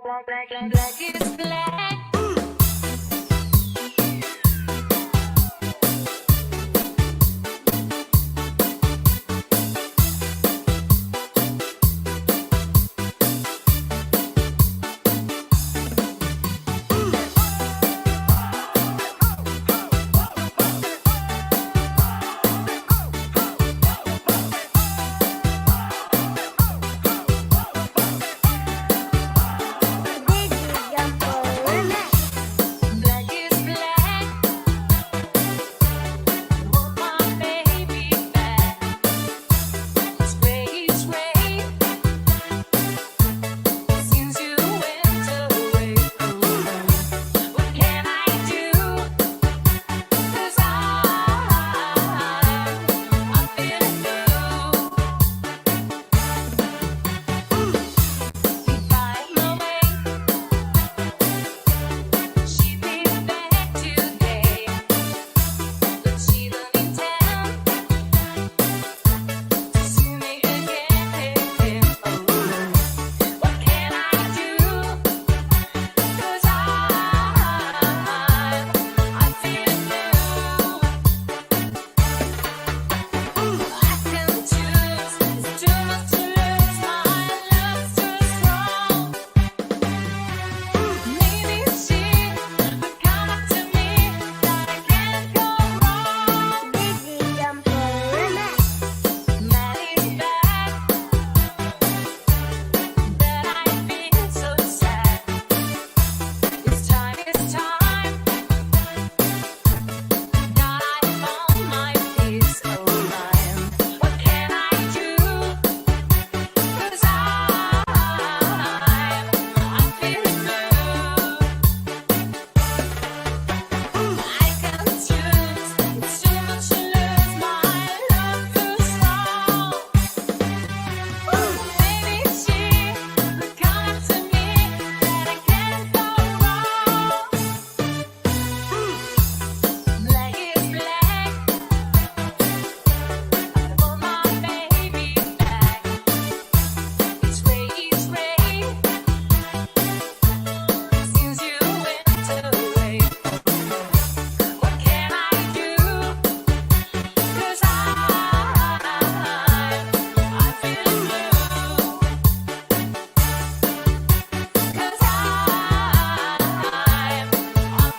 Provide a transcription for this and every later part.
Black is black. Black is black. Want my baby back. It's gray. Since you went away. What can I do? 'Cause I'm feeling blue. Goodbye, my way. She'd be back today, but she don't intend to see me again. What can I do? 'Cause I'm feeling blue. I can choose. It's too much to lose. My love's too strong. Maybe she would come up to me that I can't go wrong. Mad is back, that I've been so sad. It's time that I found my peace of mind. What can I do? 'Cause I'm feeling blue. I can choose. It's too much to lose. My love too strong. Maybe she would come up to me that I can't go wrong. Black is black. I want my baby back. It's gray. Since you went away. What can I do? 'Cause I'm feeling blue. 'Cause I'm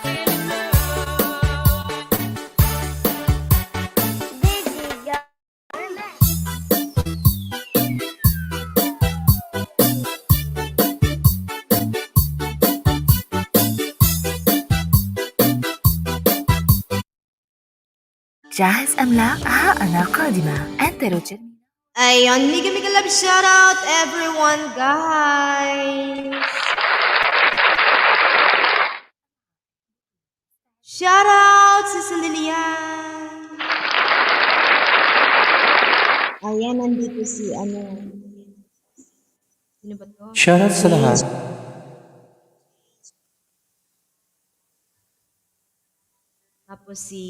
feeling جاهز أم لا؟ أنا قادمة. أنت روجر. Ayun, mega love shout out everyone, guys. Shout out si Lilian. Ayan, nandito si sino ba to? Shoutout sa lahat. Tapos si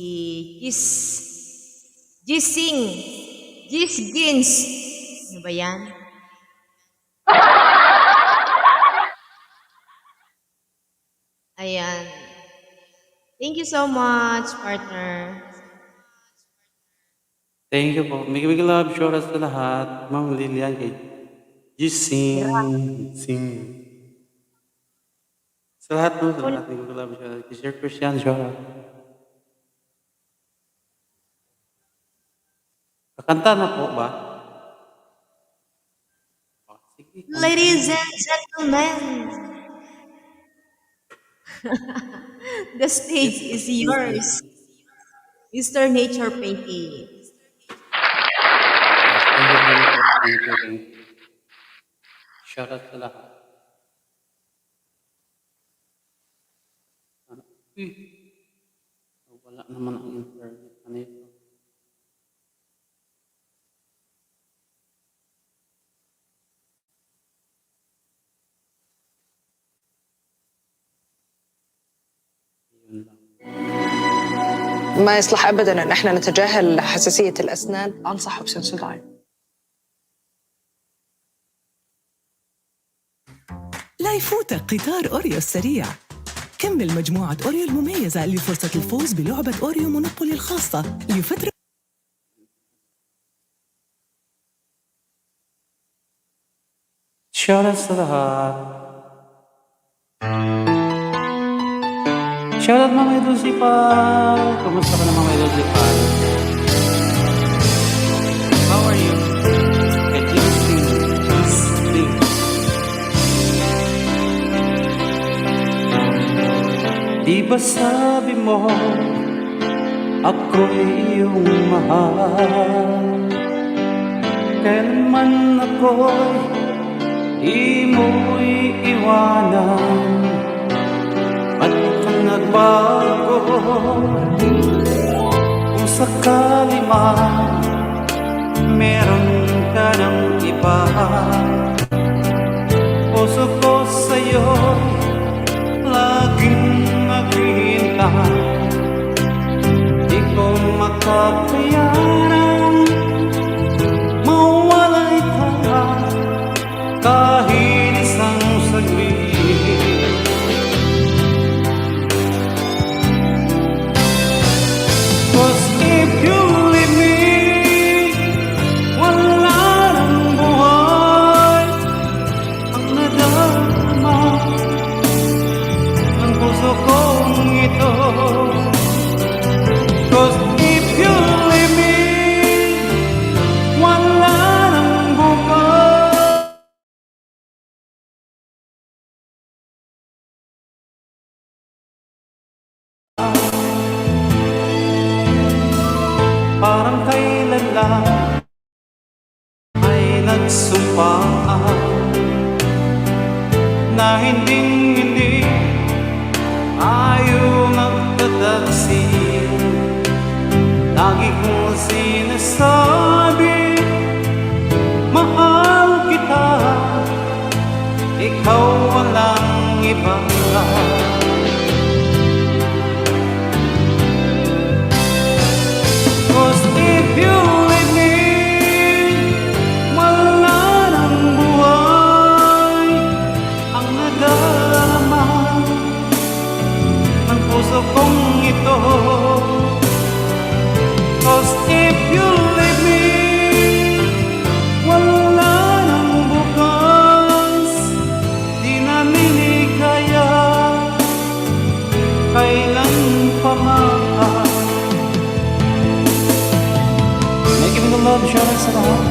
Gising, Gisgins. Ano ba yan? Ayan. Thank you so much, partner. Thank you po. Big love, shoutout sa lahat. Ma'am Lilian, kay Sing. Sa lahat po, sa lahat. Big love, shoutout. Kay Sir Christian, shoutout. Kakanta na po ba? Sige. Ladies and gentlemen, the stage is yours, Mr. Nature Painting. Thank you. Shoutout sa lahat. Uy, wala naman ang internet. Ano ito? Yun lang. ما يصلح أبداً أن احنا نتجاهل حساسية الأسنان. أنصح بسنسوداين. لا حيفوتك قطار أوريو السريع. كمل مجموعة أوريو المميزة لفرصة الفوز بلعبة أوريو مونوبولي الخاصة لفترة. Shoutout sa lahat. Shoutout Mama Idusipal. Kumusta ka na Mama Idusipal? How are you? Can you sing? Please sing. Di ba sabi mo ako'y iyong mahal? Kailanman ako'y di mo'y iwanan at kung nagbago kung sakali man meron ka ng iba, puso ko sa'yo'y laging naghihintay. Di ko makapayaran mawalay ka kahit isang saglit. Cause if you leave me, wala nang buhay ang nadarama ng puso kong ito. Cause if you leave me, wala nang buhay. Parang kailan lang ay nagsumpaan na hindi ayaw magtataksin. Lagi kong sinasabi, mahal kita, ikaw walang iba. Cause if you leave me, wala nang buhay ang nadarama ng puso kong ito. Cause if you leave me, wala nang bukas. Di na niligaya kailan pa man. Giving the love shoutout sa lahat.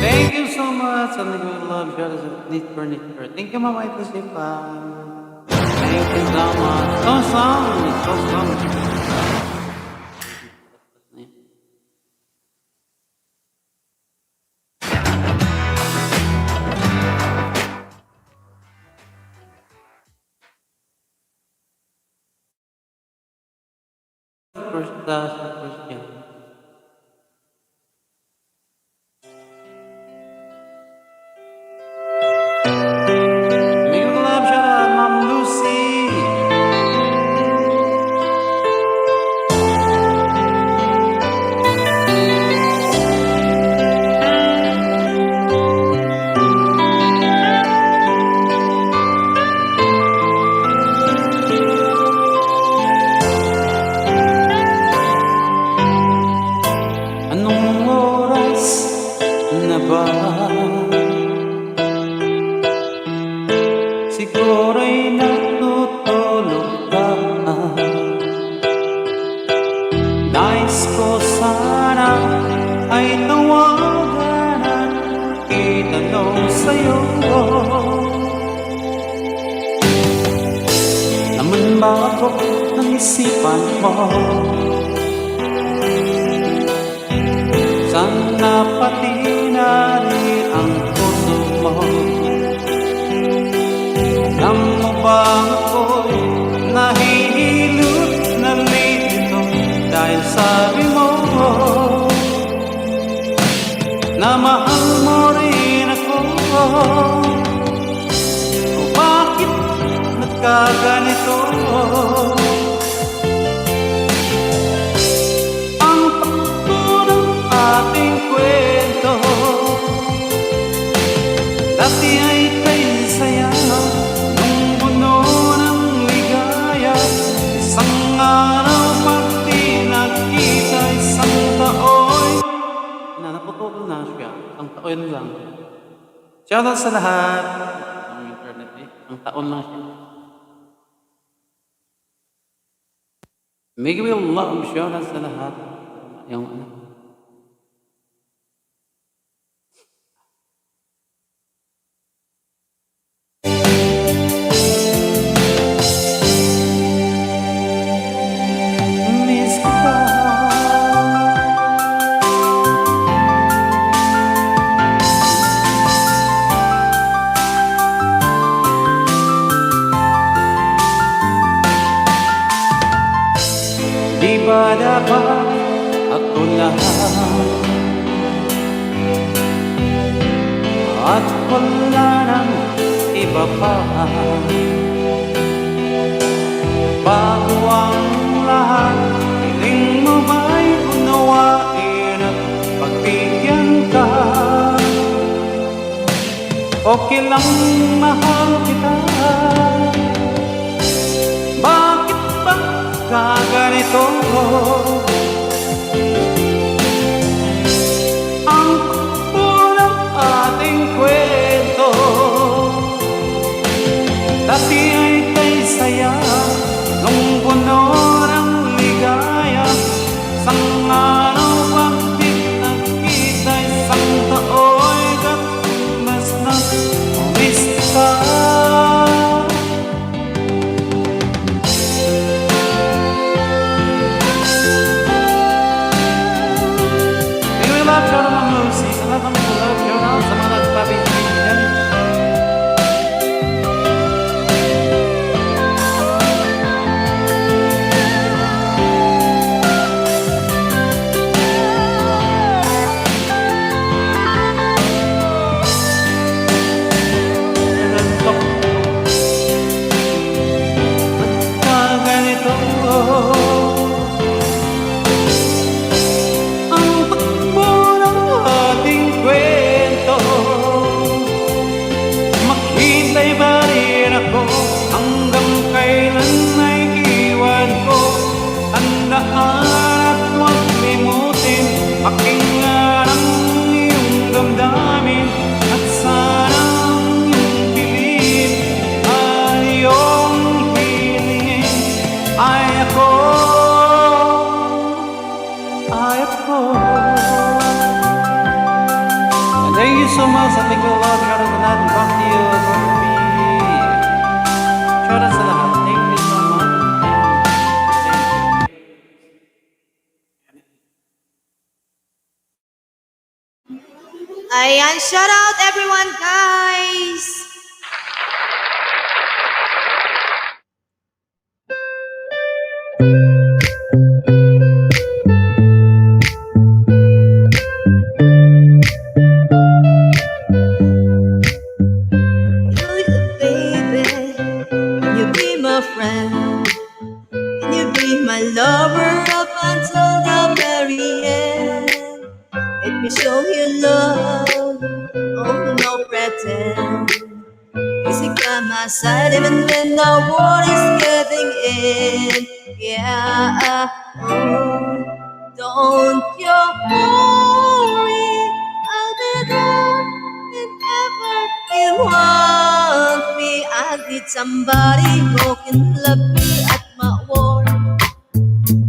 Thank you so much. Sa nagawin love shoutout sa Nitper. Thank you Mama Idusipal. Thank you so much. So first yan. Big love shoutout Ma'am Lucy. Anong oras na ba? Siguro'y natutulog ka. Nais ko sana ay tawagan at itanong sa'yo magot ng isipan mo. Sana pati na rin ang puso mo. Alam mo bang ako'y nahihilot na lito dahil sabi mo na mahal mo rin ako. O bakit nagkaganito? Ang takbo ng ating kwento, dati ay kay saya, nung puno ng ligaya. Isang araw pag di nagkita, isang taon naputol na siya, ang taon lang. Shoutout sa lahat ng internet ang taon lang siya. Make me love, shoutout sa lahat. Yung ano. Miss ka. Di ba dapat ako lahat at wala nang iba pa? Bago ang lahat, piling mo ba'y unawain at pagbigyan ka? Okay lang mahal kita. Bakit ba kaganito? Ang takbo ng ating kwento, dati ay kay saya, nung puno ng ligaya. Isang araw pag di nagkita, isang tao'y katmas na umis ka. Pakinggan ang iyong damdamin at sanang iyong piliin ang iyong hilingin. Ay ako. And thank you so much. I think we'll love shout out sa lahat. Back to you, shout out sa lahat. Thank you so much. Ayan, shout out everyone, guys! Baby, can you be my friend? Can you be my lover up until the very end? Let me show you love, oh no pretend. Easy by my side even when the world is giving in. Yeah, oh, don't you worry, I'll be there whenever you want me. I need somebody who can love me at my word.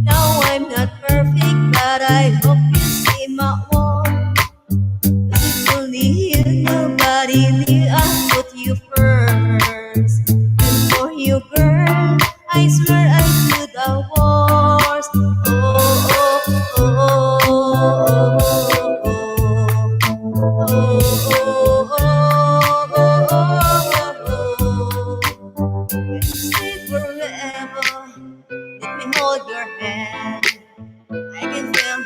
Now I'm not perfect, but I hope you see my word. It's only you, nobody near. I put you first, and for you, girl, I swear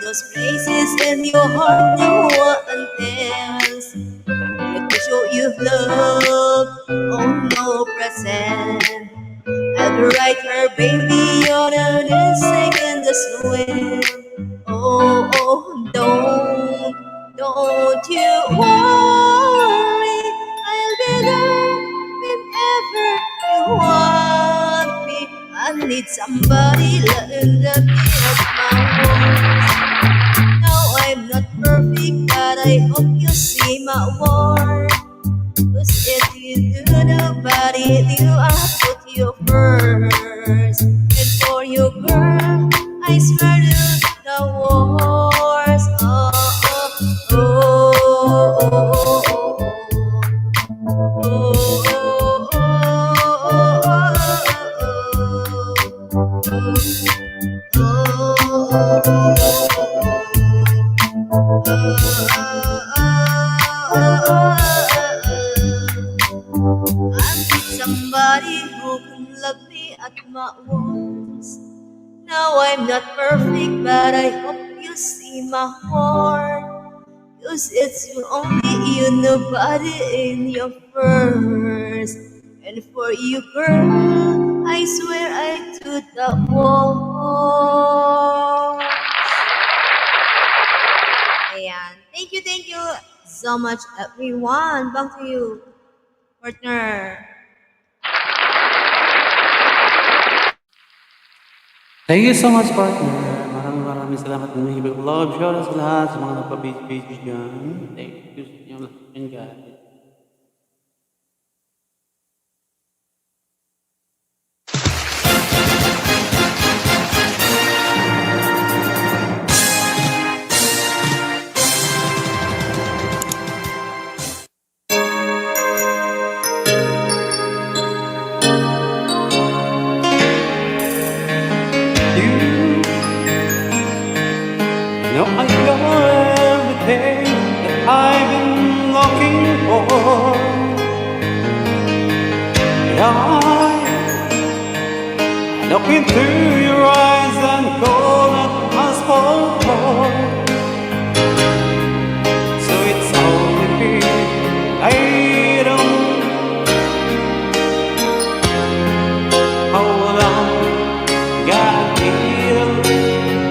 those places in your heart no one else. Let me show you love, oh no present. I'll be right here, baby, on a dancing in the swim. Oh, oh, don't you worry, I'll be there whenever you want me. I need somebody letting the beat of my voice. Now I'm not perfect, but I hope you see my worth. 'Cause if you do nobody do, I'll put you first. And for you, girl, I swear to the wars. Oh, oh, oh, oh, oh, I need somebody who can love me at my worst. Now I'm not perfect, but I hope you see my heart. 'Cause it's you, only you, nobody in your first. And for you, girl, I swear I do the wall. Ayan. Thank you so much, everyone. Back to you, partner. Thank you so much, partner. Maraming salamat ng mga love. Shout out sa lahat sa mga nagpa-page dyan. Thank you sa inyong lahat dyan, guys. Now I got everything that I've been looking for. I look into your eyes and call it asphalt floor. So it's only been I don't hold on, gotta feel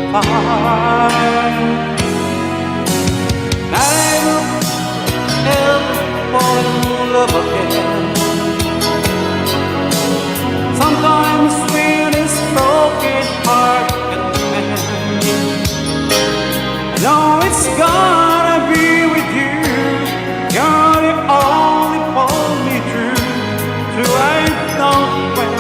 fine. Never ever fall in love again. Sometimes when this broken heart can mend, I know it's gotta be with you. You're the only pull me through. So I don't when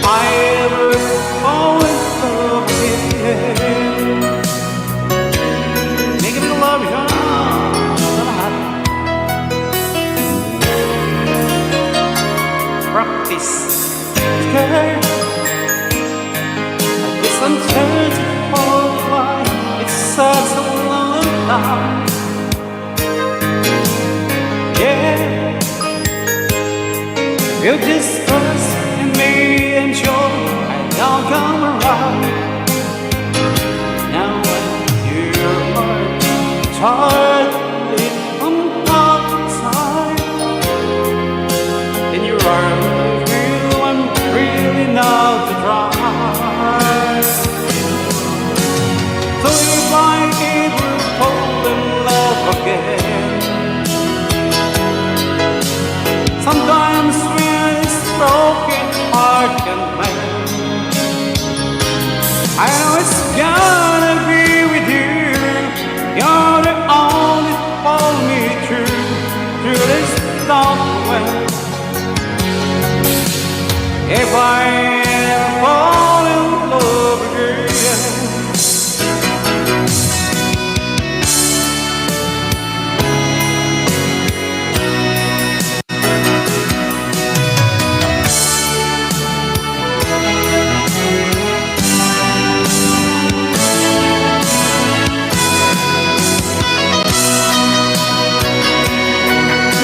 I ever fall in love again. Make it a love, John. Practice. Okay. I guess I'm searching for why it's such a long time. Yeah. If you just trust in me and sure I'll come around. Now when your heart is hardly on outside, in your arms real and really now to try. So if I ever fall in love again, sometimes when this broken heart can mend, I know it's gonna be with you. You're the only pull me through this dark way. If I ever fall in love again,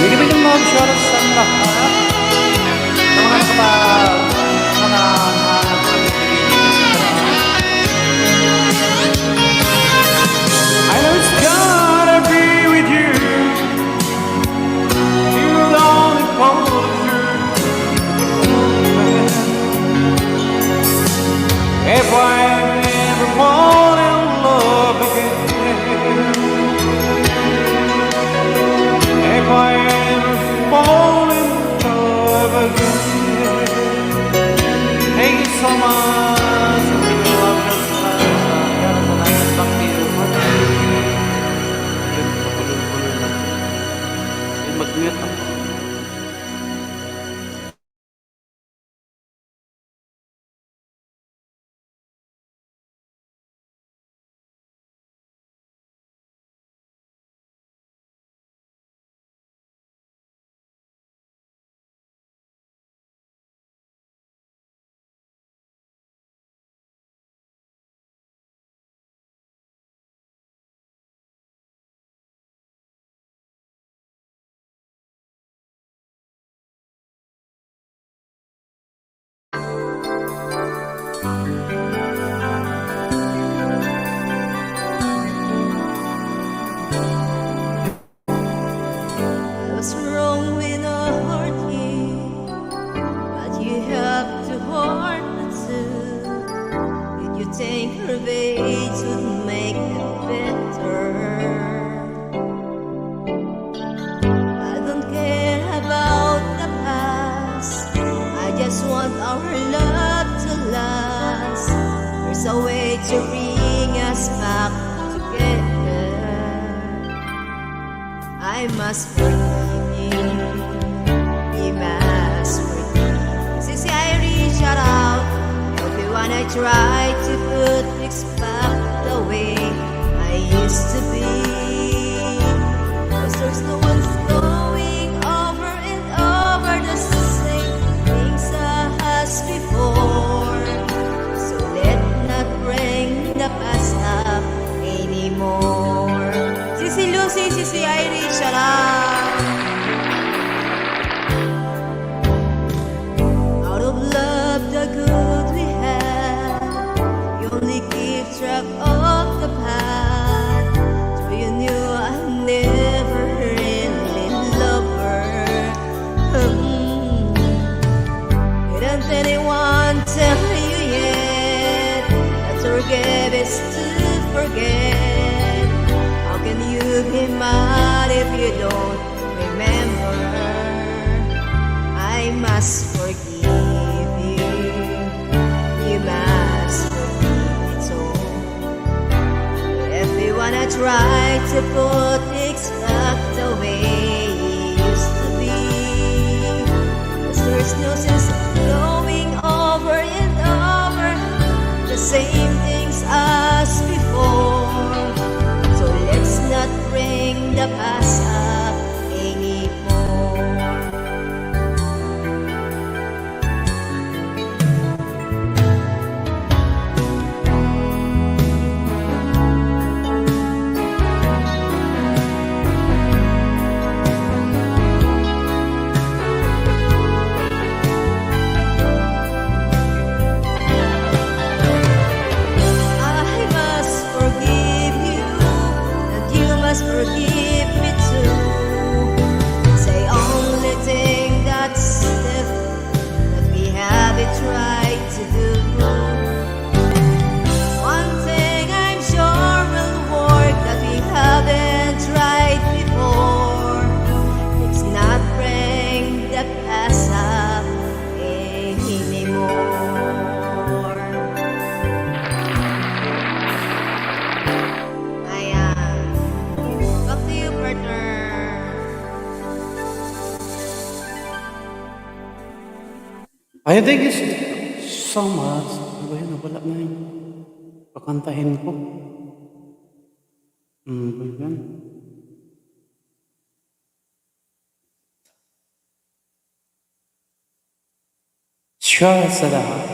bigyan ng love shout out sa lahat ng mga kapag mga her ways would make it better. I don't care about the past, I just want our love to last. There's a way to bring us back together. I must forgive you, we must forgive. Since I reach out, everyone I try to put things back the way I used to be. 'Cause there's no one's going over and over the same things as before. So let not bring the past up anymore. Sisi Lucy, Sisi Irish, shout out. Out of love, the good we have, we only keep track of the past. So you knew I never really loved her. Didn't anyone tell you yet that to forgive is to forget? How can you be mad if you don't remember? I must forgive you, you must forgive me too. Everyone I try to put things back the way it used to be. 'Cause there's no sense going over and over the same things as before. So let's not bring the past up anymore. I must forgive you, and you must forgive me too. It's the only thing that's left that we haven't tried to do. One thing I'm sure will work that we haven't tried before. It's not bring the past up anymore. Ayan. Back to you, partner. Ayun, thank you so much. Ano ba yun? Wala na yung pakantahin ko. Ano ba yun? Siya sa lahat.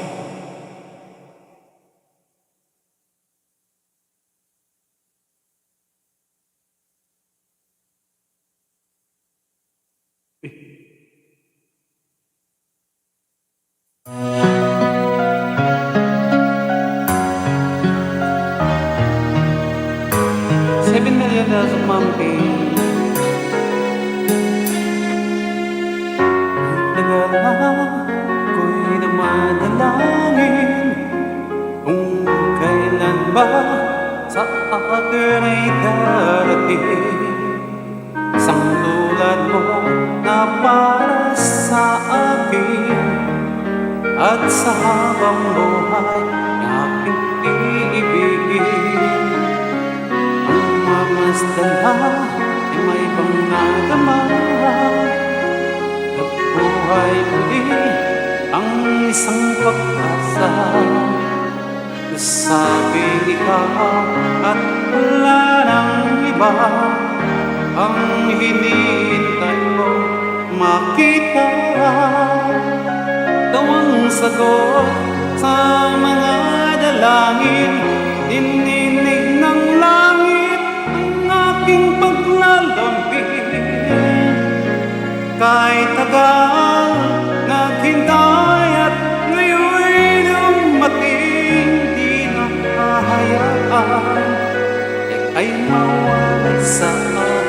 $7 million of monkey. Tagal na ko'y namanalangin kung kailan ba sa akin ay darating isang tulad mo na para sa akin at sa habang buhay aking iibigin. Ang mamasdan na ay may pangadama at buhay muli ang isang pag-asa. Nasabing ikaw at wala nang iba ang hinihintay mo makita. Ikaw ang sagot sa mga dalangin, dininig ng langit ang aking paglalambing. Kahit tagal naghintay at ngayon'y dumating, di na hahayaan ay mawalay sa akin.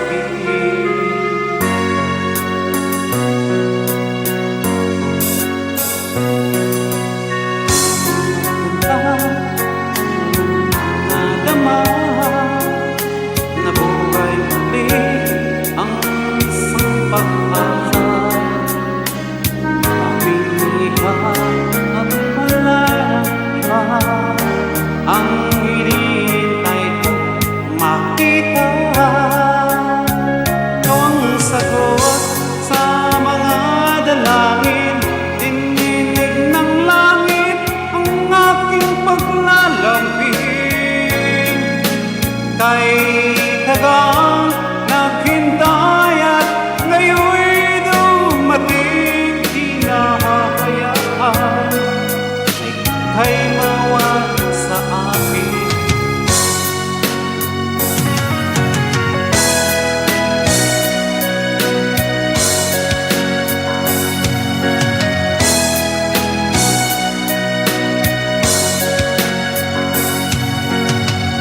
makita. Ikaw ang sagot sa mga dalangin, dininig ng langit ang aking paglalambing. Kay tagang naghintay at ngayon'y dumating, di nahahayaan ay mawag sa akin.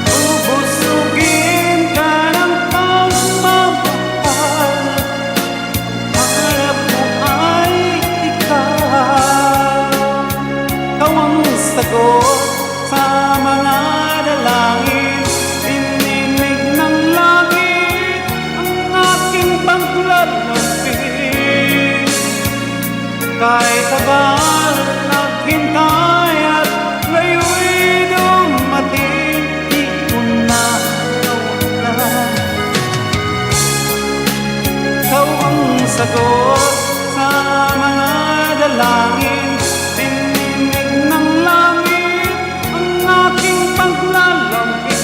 Ubusugin ka ng pagmamahal, hanap mo ay ikaw. Ikaw ang sagot sa mga dalangin, dininig ng langit ang aking paglalambing. Kahit tagal naghintay at ngayon'y dumating, di ko na nawalan. Ikaw ang sagot sa mga dalangin, dininig ng langit ang aking paglalambing.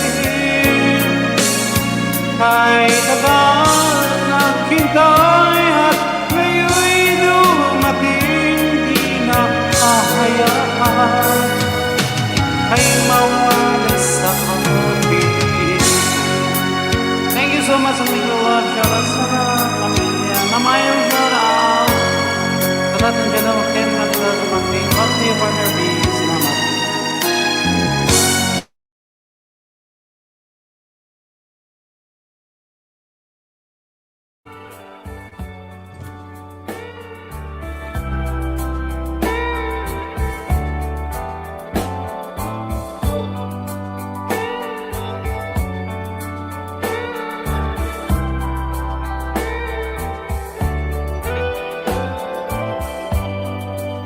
Kahit tagal naghintay at ngayon'y dumating, di na hahayaan ay mawala sa akin. Thank you so much, aming love. Shout out sa pamilya na mayroong shout out. Sa lahat ng gano'n, Ken, Matula sa pamilya. Love to you, partner B. Salamat.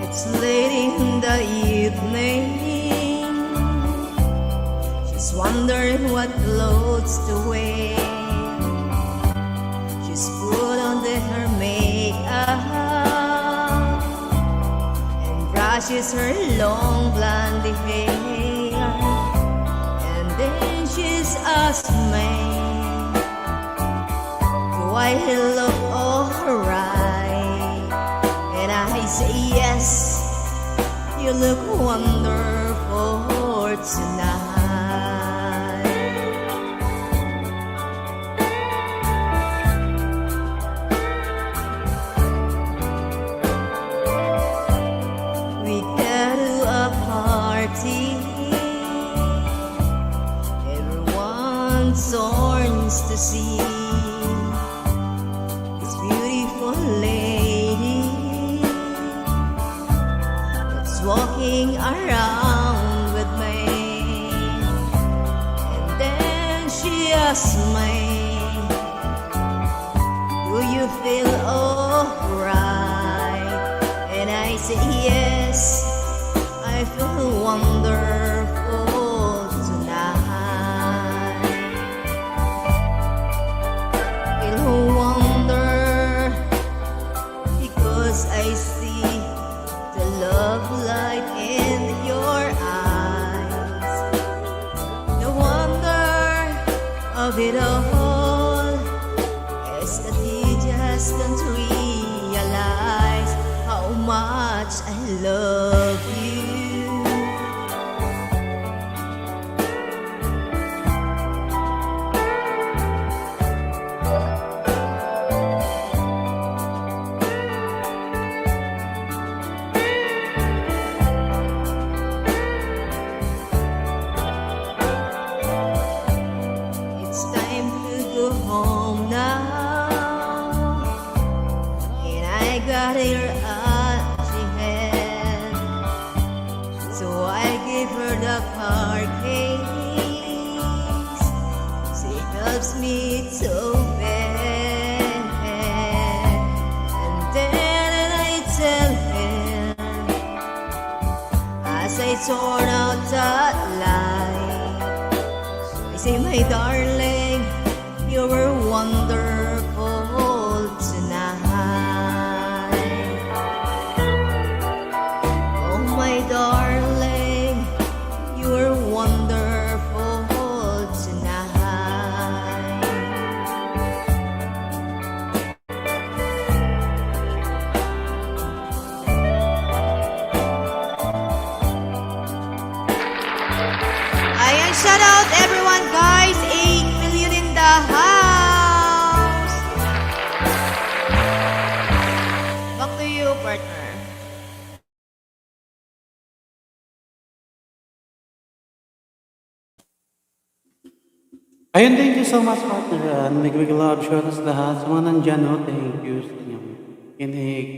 It's late in the evening. She's wondering what clothes to wear. She's put on her makeup and brushes her long blonde hair. And then she's asked me, do I look alright? And I say yes, you look wonderful tonight. We go to a party, everyone turns to see this beautiful lady that's walking around with me. And then she asked me, do you feel alright? And I said yes, I feel wonderful tonight. Feel wonder because I see the love light in your eyes. The wonder of it all is that you just don't realize how much I love you. It's time to go home now, and I got her empty hand. So I give her the car keys. She helps me to bed, and then I tell him, as I turn out the light, I say, my darling, you were wonderful tonight. Oh, my darling, you were wonderful tonight. Ayan, shout out everyone, guys. 8 million in the house. Back to you, partner. Ayun, thank you so much, partner. And big love, shout out sa lahat. Sa mga nandyan, no? Thank you sa inyong kinig.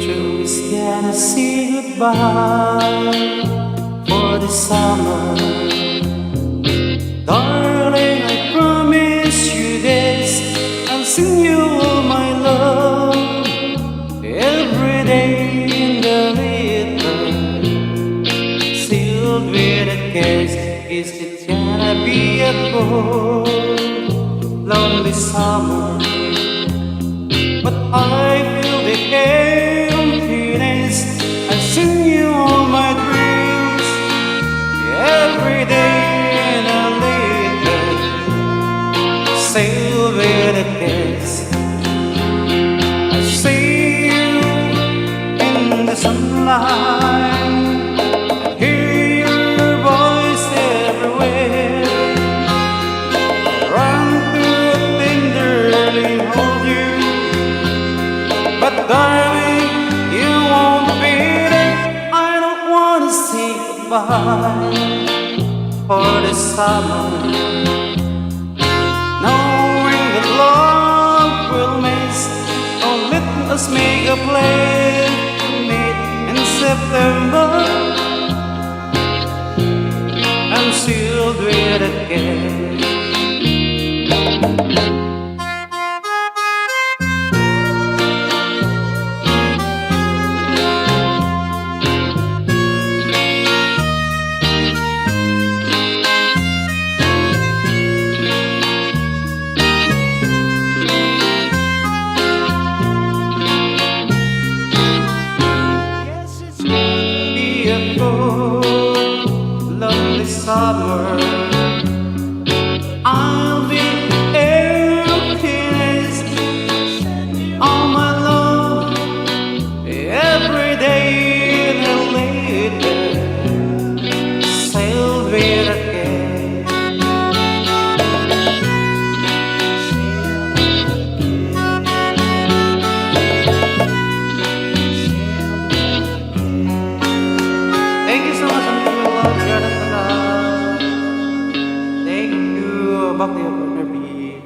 Joey's gonna say goodbye for the summer. Darling, I promise you this, I'll sing you all my love every day in the winter, sealed with a kiss. Is it gonna be a cold, lonely summer? But I feel the emptiness. I sing you all my dreams every day in a little, sail with a kiss. I see you in the sunlight, I hear your voice everywhere. Run to tenderly hold you, but darling, you won't be there. I don't wanna say goodbye for the summer, knowing that love will miss. Oh, let us make a plan to meet in September. I'm sealed with a kiss. Be a cold, lonely summer. I'll be emptiness, all my love, every day in a later, sailed with a kiss. Thank you so much, and we will love you. Thank you. Back to you, partner B.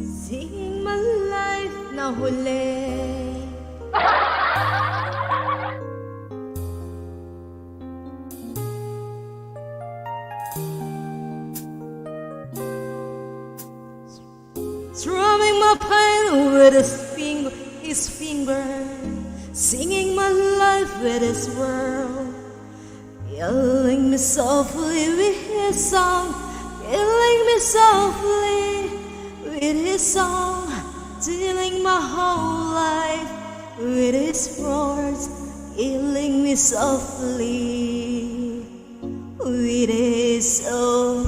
Singing my life na huli. Strumming my pain with his finger, singing my life with his world, yelling me softly with his song, killing me softly with his song, stealing my whole life with his words, killing me softly with his song.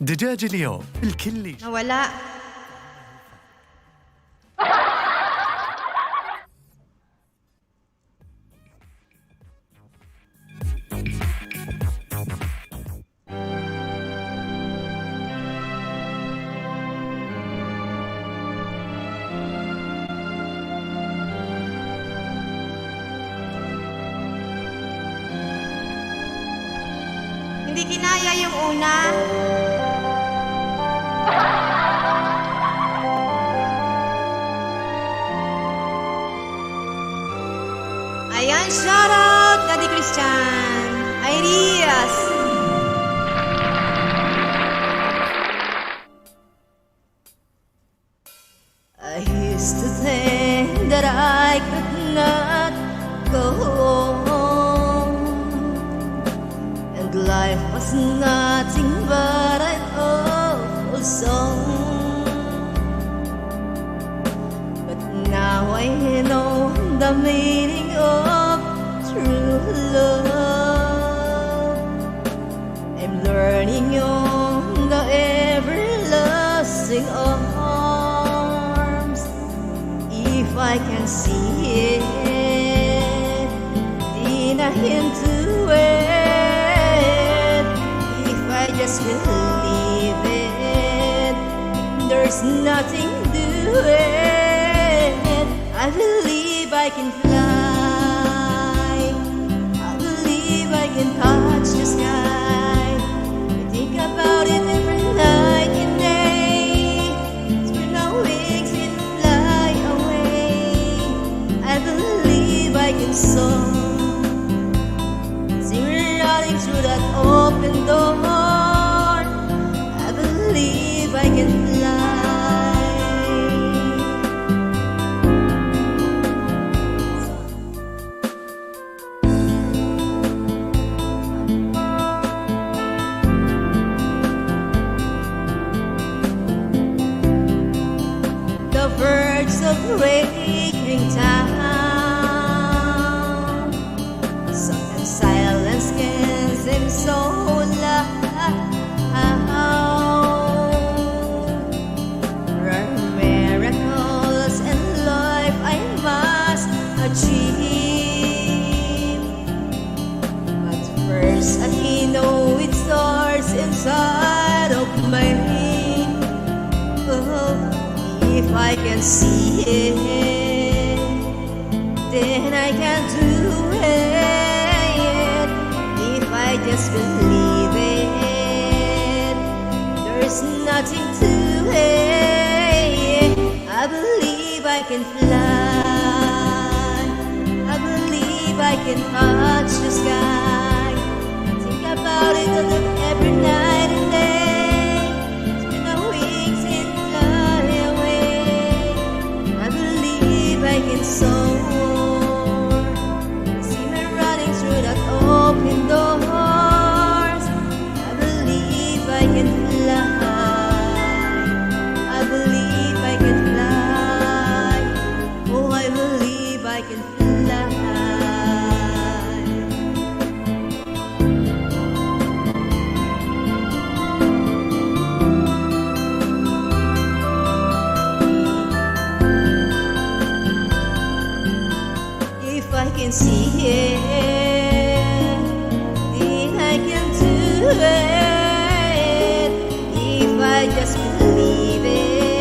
دجاج اليوم الكل Nawala. Hindi kinaya yung una. Ayan, shoutout Daddy Christian. Ideas. I used to think that I could not go home, and life was nothing but an awful song. But now I know the meaning of true love. I'm learning on the everlasting arms. If I can see it, then I into it. If I just believe it, there's nothing to it. I believe I can fly. I believe I can touch the sky. I think about it every night and day. Spread my wings and fly away. I believe I can soar. See me running through that open door. I believe I can fly. The birds of breaking town, soft and silence can seem so loud. There are miracles in life I must achieve, but first I know it starts inside of me. Oh, if I can see it, then I can do it. If I just believe it, there's nothing to it. I believe I can fly. I believe I can touch the sky. Think about it every night and day. Spread my wings and fly away. I believe I can soar. See me running through that open doors. I believe I can fly. I believe I can fly. Oh, I believe I can fly. If I can see it, then I can do it. If I just believe it,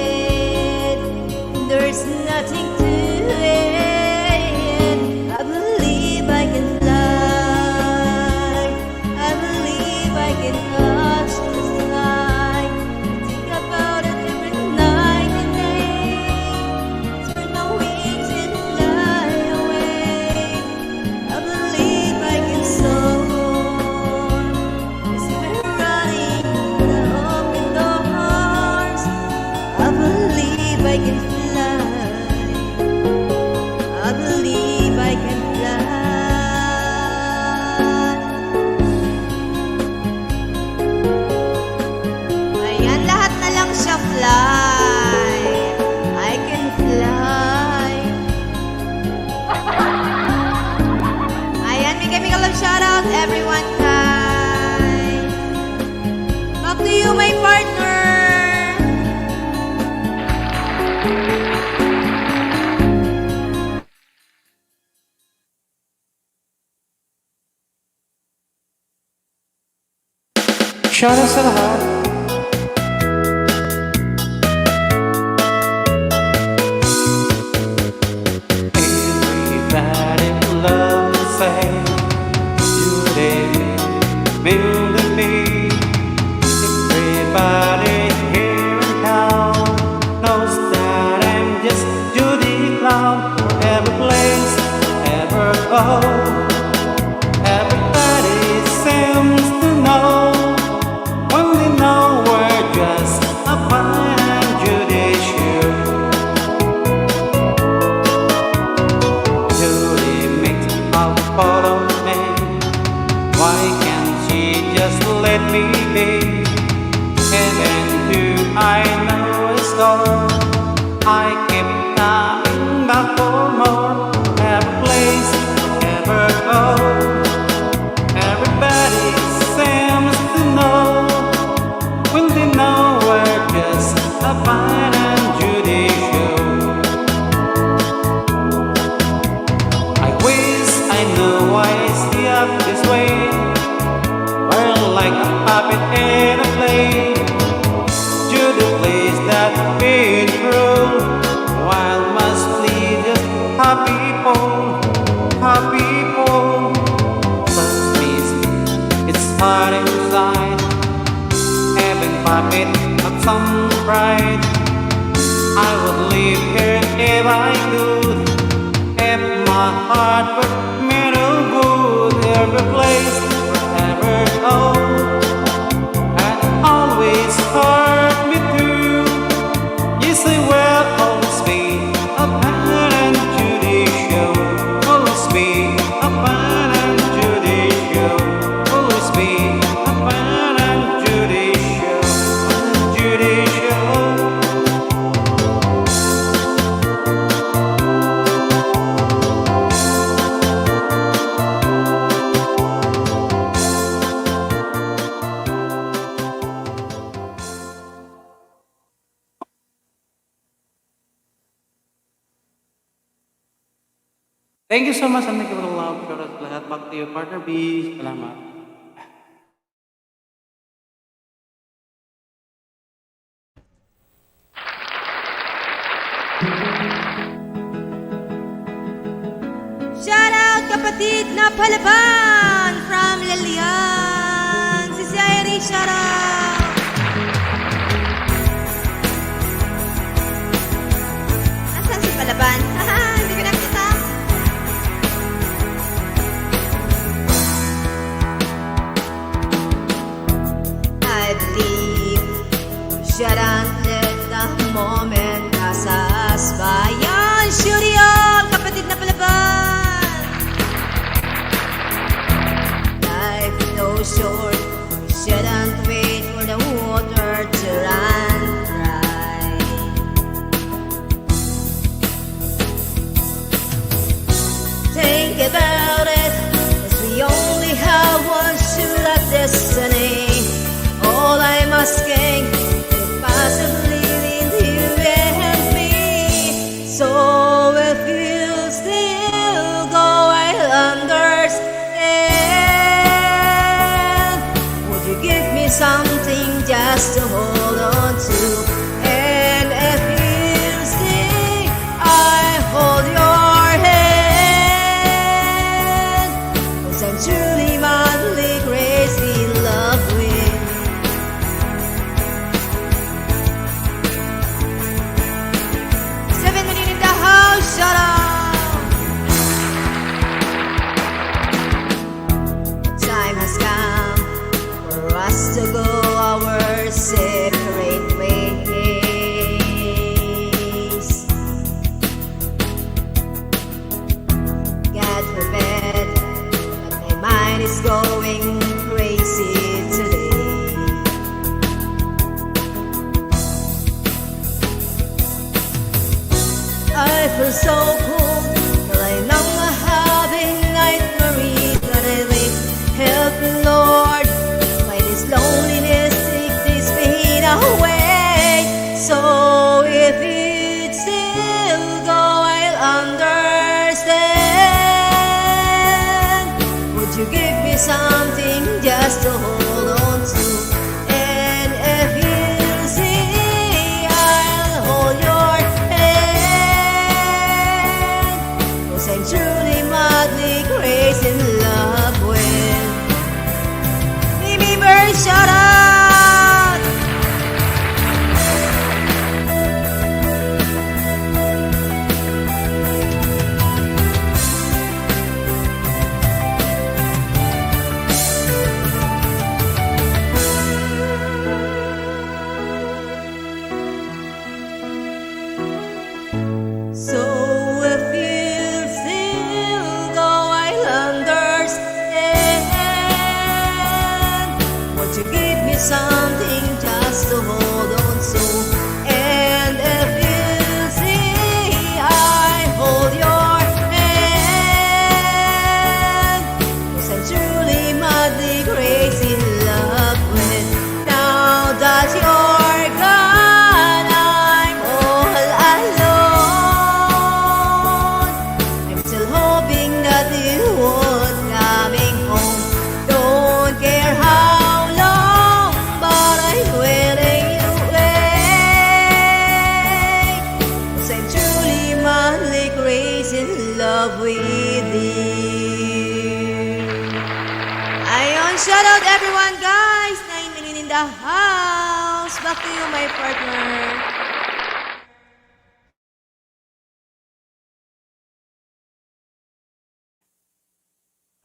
I can fly. I believe I can fly. Ayan, lahat na lang siya fly. I can fly. Ayan, may love shoutout everyone kay. Back to you, my partner. Shout out sa lahat. Everybody love to say you didn't mean to me. Everybody here in town knows that I'm just Judy Clown. Every place, ever go, everybody seems to know. When they know we're just a fine and Judy shoe. Judy makes a fun of me. Why can't she just let me be? And then do I know a store? I keep coming back for more. Every place, ever go, everybody seems to know. When they know we're just a fine and Judy show. I wish I knew why I stay up this way. We're like a puppet in a play. Judy plays that being cruel, while must lead just happy people, happy people. Trust me, it's hard inside. Having puppet of some pride. I would live here if I could. If my heart were made of wood, every place, wherever go, and always hurt me too. Yes, I will always be a fine and Judy show. Always be a fine and Judy show. Always be a fine and Judy show. Judy show. Thank you so much and thank you for the love. Shout out sa lahat. Back to you, partner B. Salamat. Shout out kapatid na Palaban from Lilian. Si Zairi, shout out. Nasaan si Palaban? Hindi ko nakita. I believe we shouldn't let the moment pass us by. Yan, shoot yun, kapatid na Palaban. Life is so short, we shouldn't wait for the water to run dry. Think about it, 'cause we only have one shoot at destiny. All I'm asking is possibly with you and me. So if you still go, I'll understand. feel so cold. Till I know I'm having nightmares that I think, help me, Lord. By this loneliness, take this pain away. So if it still go, I'll understand. Would you give me something just to hold on to? And if you see, I'll hold your hand. 'Cause I'm truly madly crazy in love with Baby Bird. Shout out! So if you still go, I'll understand. Won't you give me something just to hold on to? And if you see, I hold your hand. 'Cause I'm truly madly crazy in love with. Now that you're gone, I'm all alone. I'm still hoping that you won't coming home. Don't care how long, but I'm willing to wait. 'Cause I'm truly madly crazy in love with you. Ayon, shout out everyone, guys. 9 million in the house. Back to you, my partner.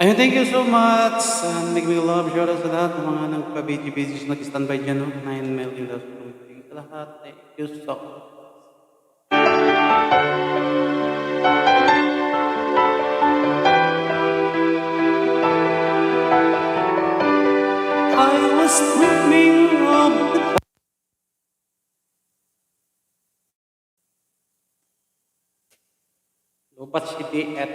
Ayun, thank you so much. Big love, shout out sa lahat ng mga nagpa-busy nag-standby dyan, no? 9 million daw. Thank you sa lahat. Thank you so much. I was dreaming of the Lopat City at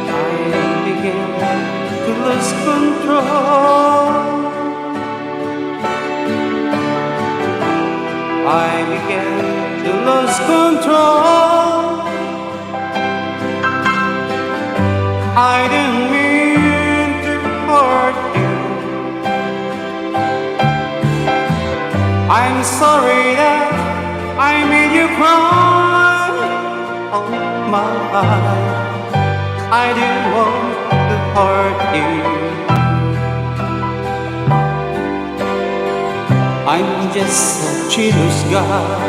I began to lose control. I began to lose control. I didn't mean to hurt you. I'm sorry that I made you cry. Oh my, I didn't want to hurt you. I'm just a jealous guy.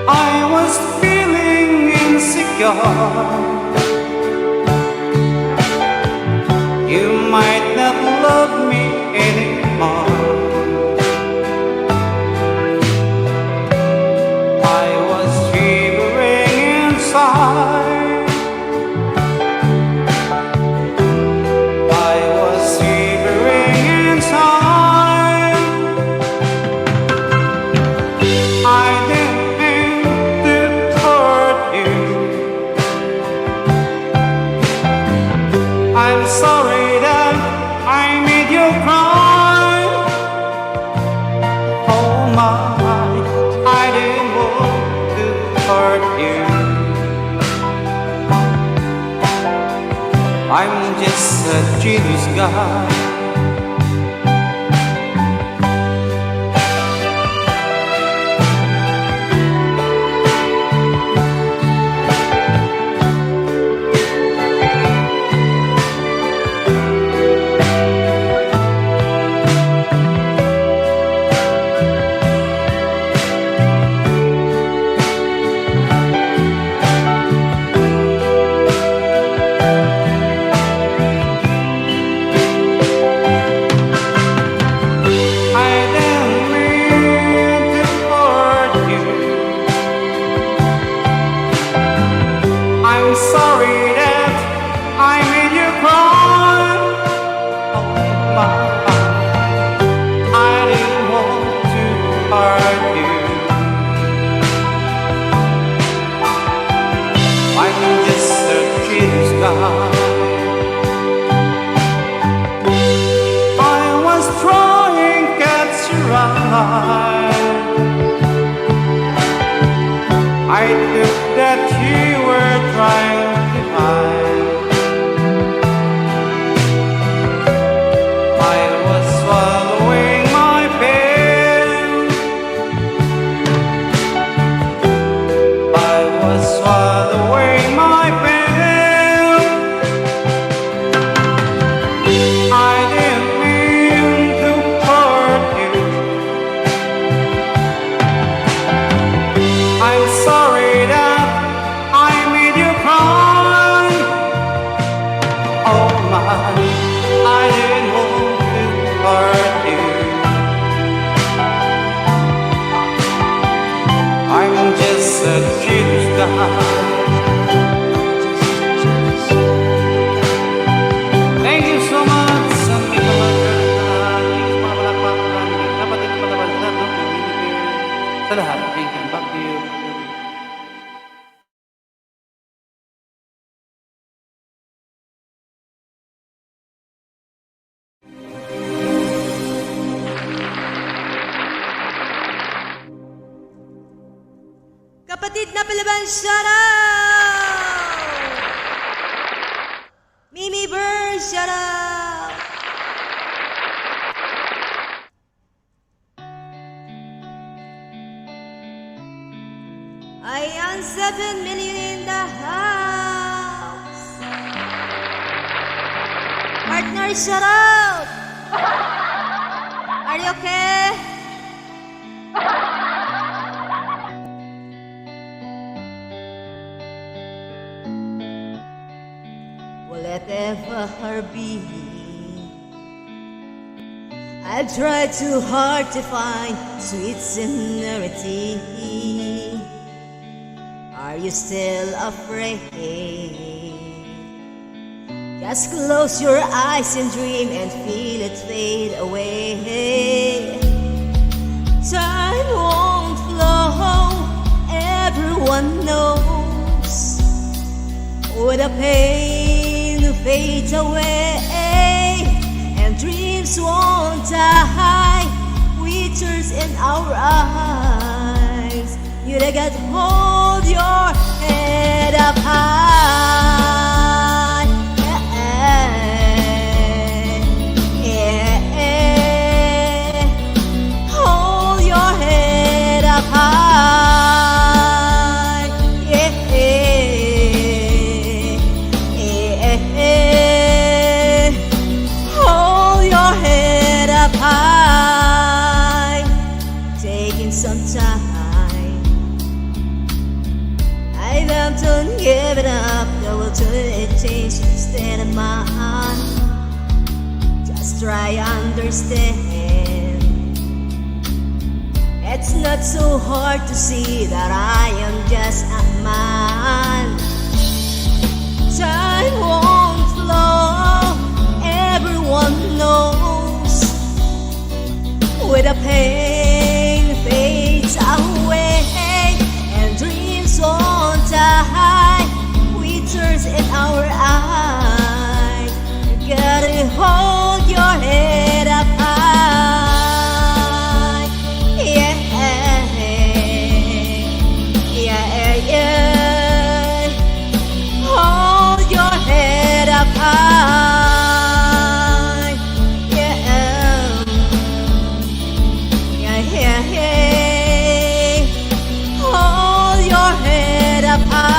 I was feeling insecure. You might not love me anymore. I was shivering inside. I was shivering inside. I didn't mean to hurt you. I'm sorry that I made you cry. Oh my, I didn't want to hurt you. I'm just a jealous guy. Oh my, I didn't want to hurt you. I'm just a jealous guy. Thank you so much sa mga palakpakan. Kapatid na pala sa lahat ng community. Sa lahat, thank you. Back to you. Kapatid na palaban, shout out! Mimi Bird, shout out! I am 7 million in the house. Partner, shout out! Are you okay? Whatever be, I tried too hard to find sweet similarity. Are you still afraid? Just close your eyes and dream and feel it fade away. Time won't flow, everyone knows. With the pain fades away and dreams won't die with tears in our eyes. You got to hold your head up high. Hold your head up high. Hold your head up high. Taking some time. I don't give it up. The world to change instead of mine. Just try understand. It's not so hard to see that I am just a man. Time won't flow, everyone knows. With the pain fades away and dreams won't die with tears in our eyes. You gotta hold your head up high. Yeah, yeah, yeah. Hold your head up high. Yeah, yeah, yeah, yeah. Hold your head up high.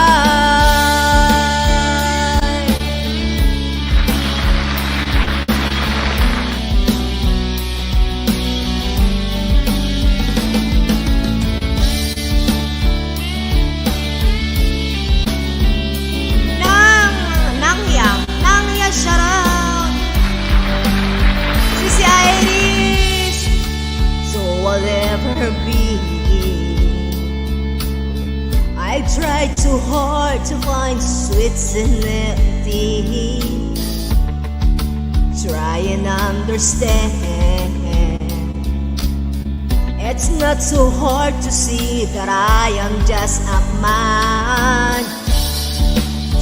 Nang shout out. Sisi Iris. So whatever be, I tried too hard to find sweet serenity. Try and understand. It's not so hard to see that I am just a man.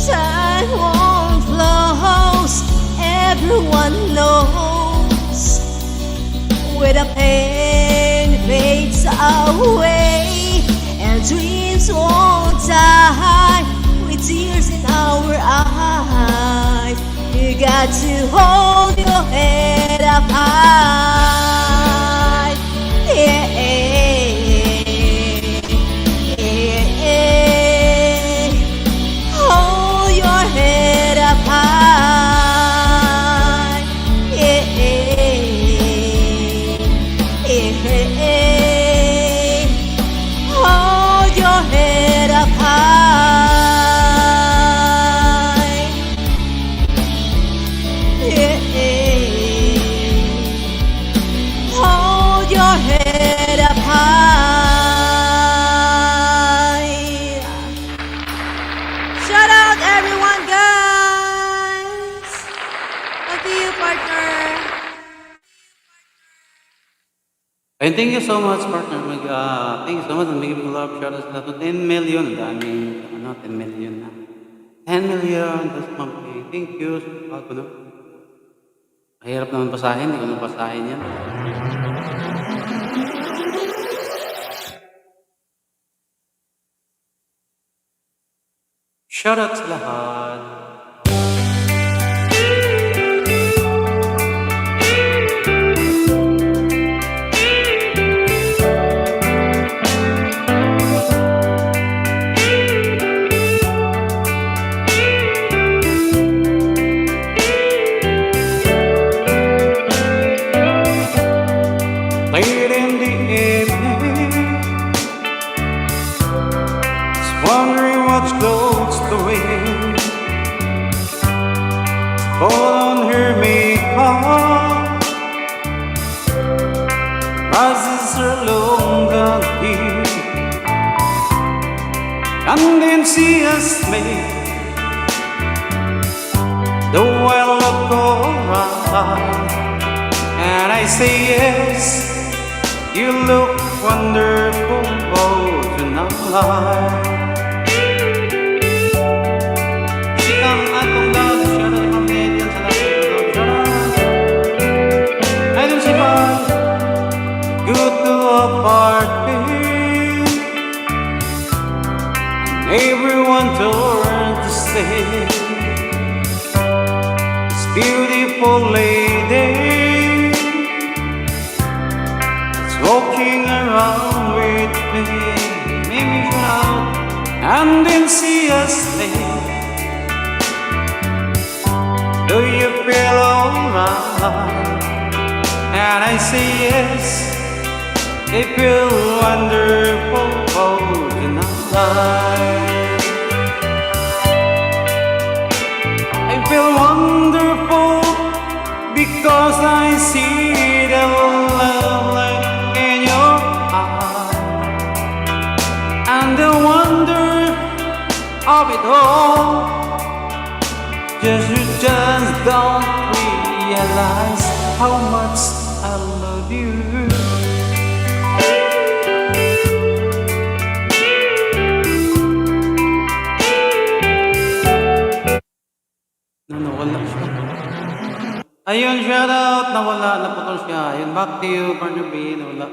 Time won't flow, everyone knows. With the pain fades away and dreams won't die with tears in our eyes. You got to hold your head up high. Yeah, yeah, yeah. Hold your head up high. Yeah, yeah. Hold your head up high. to you, partner. And thank you so much, partner. Thank you so much. And big love shout out to 10 million. Ang daming, 10 million na. 10 million. That's something. Thank you. Ako na. Mahirap naman basahin. Hindi ko na basahin yan. Shout out sa lahat. Late in the evening, just wondering what floats the wind. Hold on her makeup, rises her long gone here, and then see us make the well look alright, and I say yes. You look wonderful, oh, tonight. Sikang atong love, shout out mga median sa lahat. Shout out. I don't see why. Good to a party. And everyone turned to say, this beautiful lady walking around with me, make me shout and then see us leave. Do you feel alright? And I say yes, it feels wonderful for tonight. I feel wonderful because I see the love in your eyes, and the wonder of it all. You just don't realize how much I love you. Nawala siya. Ayun, shout out. Nawala, naputol siya. Ayun, back to you, partner B. Nawala.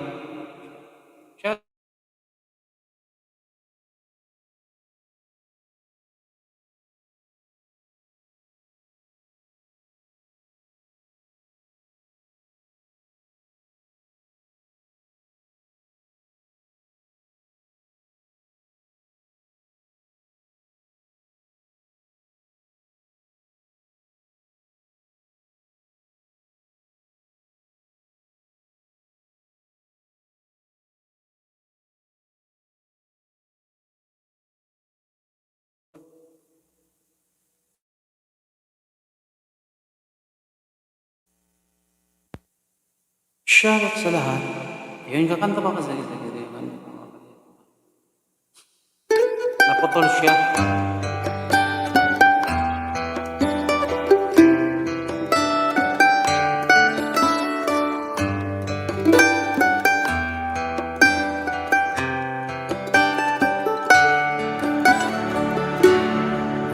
Shout out sa lahat. Ayun, kakanta pa kasi. Naputol siya.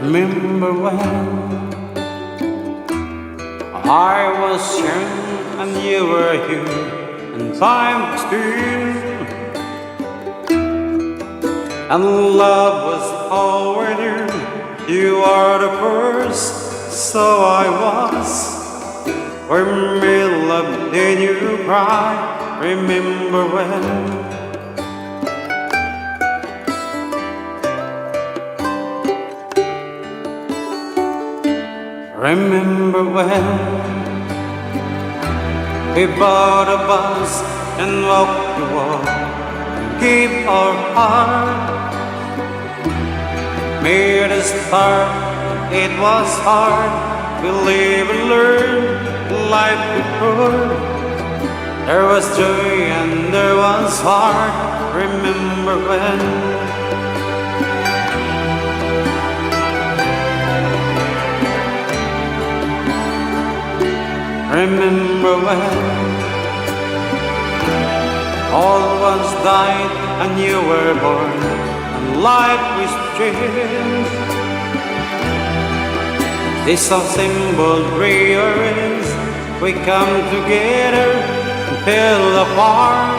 Remember when I was young and you were here, and time still, and love was all we knew. You are the first, so I was. When we loved, then you cried. Remember when? Remember when we bought a bus and walked the walk, gave our heart, made a start. It was hard, we live and learn life before. There was joy and there was heart. Remember when? Remember when all was died and you were born, and life was changed. This so simple rearrange, we come together and fell apart,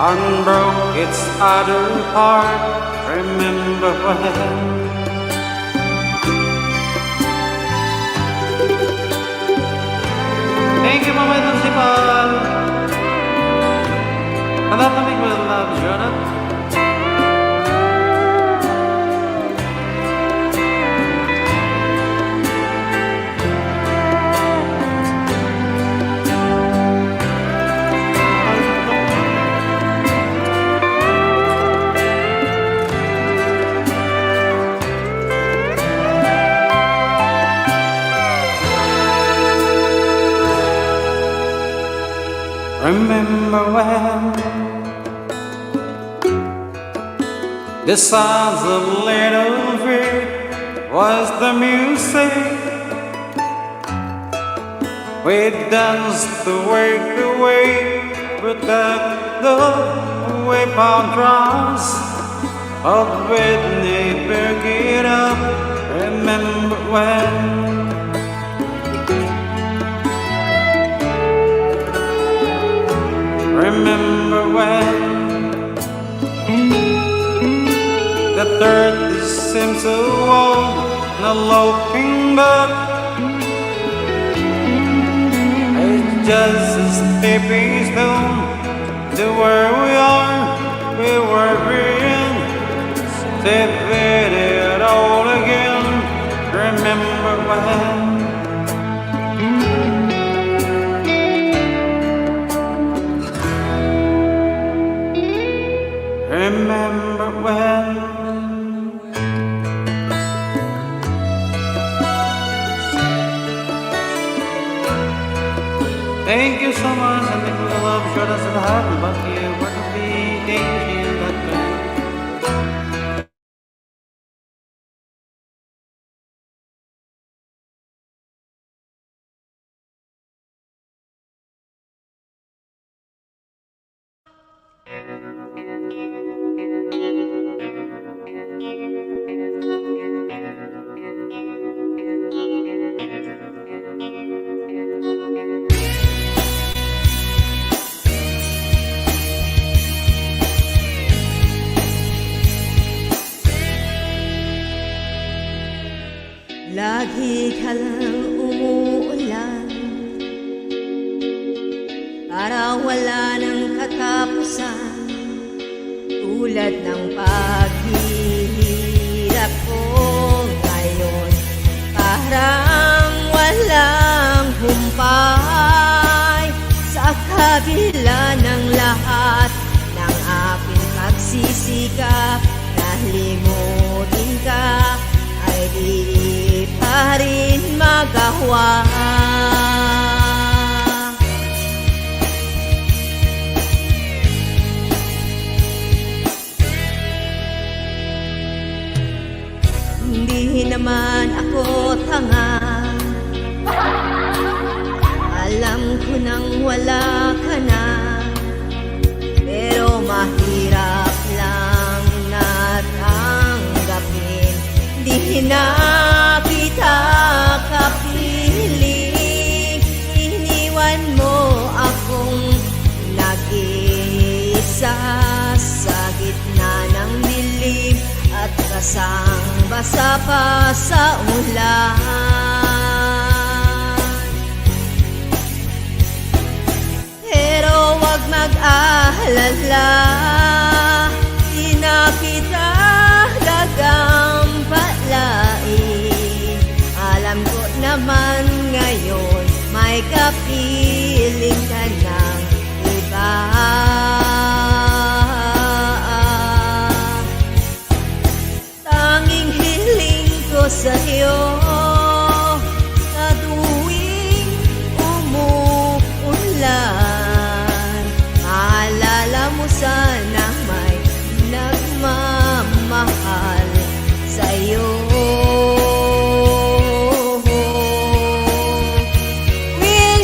and broke its other part. Remember when? Thank you, Mama Principal. Panatamig with love, Jonathan. Remember when the sounds of little feet was the music we danced to wake away, protect the waybound drums of Whitney, pick it up. Remember when? Remember when the 30s seemed so old, not looking back. It's just a stepping stone to where we are. We were green, step with it all again. Remember when? Remember when? Thank you so much, and thank you for the love showed us in the heart. But you were to be in that band. Lagi ka lang umuulan, para wala ng katapusan, tulad ng paghihirap ko ngayon. Parang walang humpay sa kabila ng lahat ng aking pagsisikap. Nalimutin ka ay di pa rin magawa. Hindi naman ako tanga, alam ko nang wala ka na, pero mahirap lang natanggapin. Di na kita kapiling, iniwan mo akong nag-iisa sa gitna ng dilim at basang-basa pa sa ulan. Pero wag mag-alala, di na kita gagampalain. Alam ko naman ngayon may kapiling ka ng iba. Tanging hiling ko sa'yo sa tuwing umuulan, maalala mo sana may nagmamahal sa'yo. We'll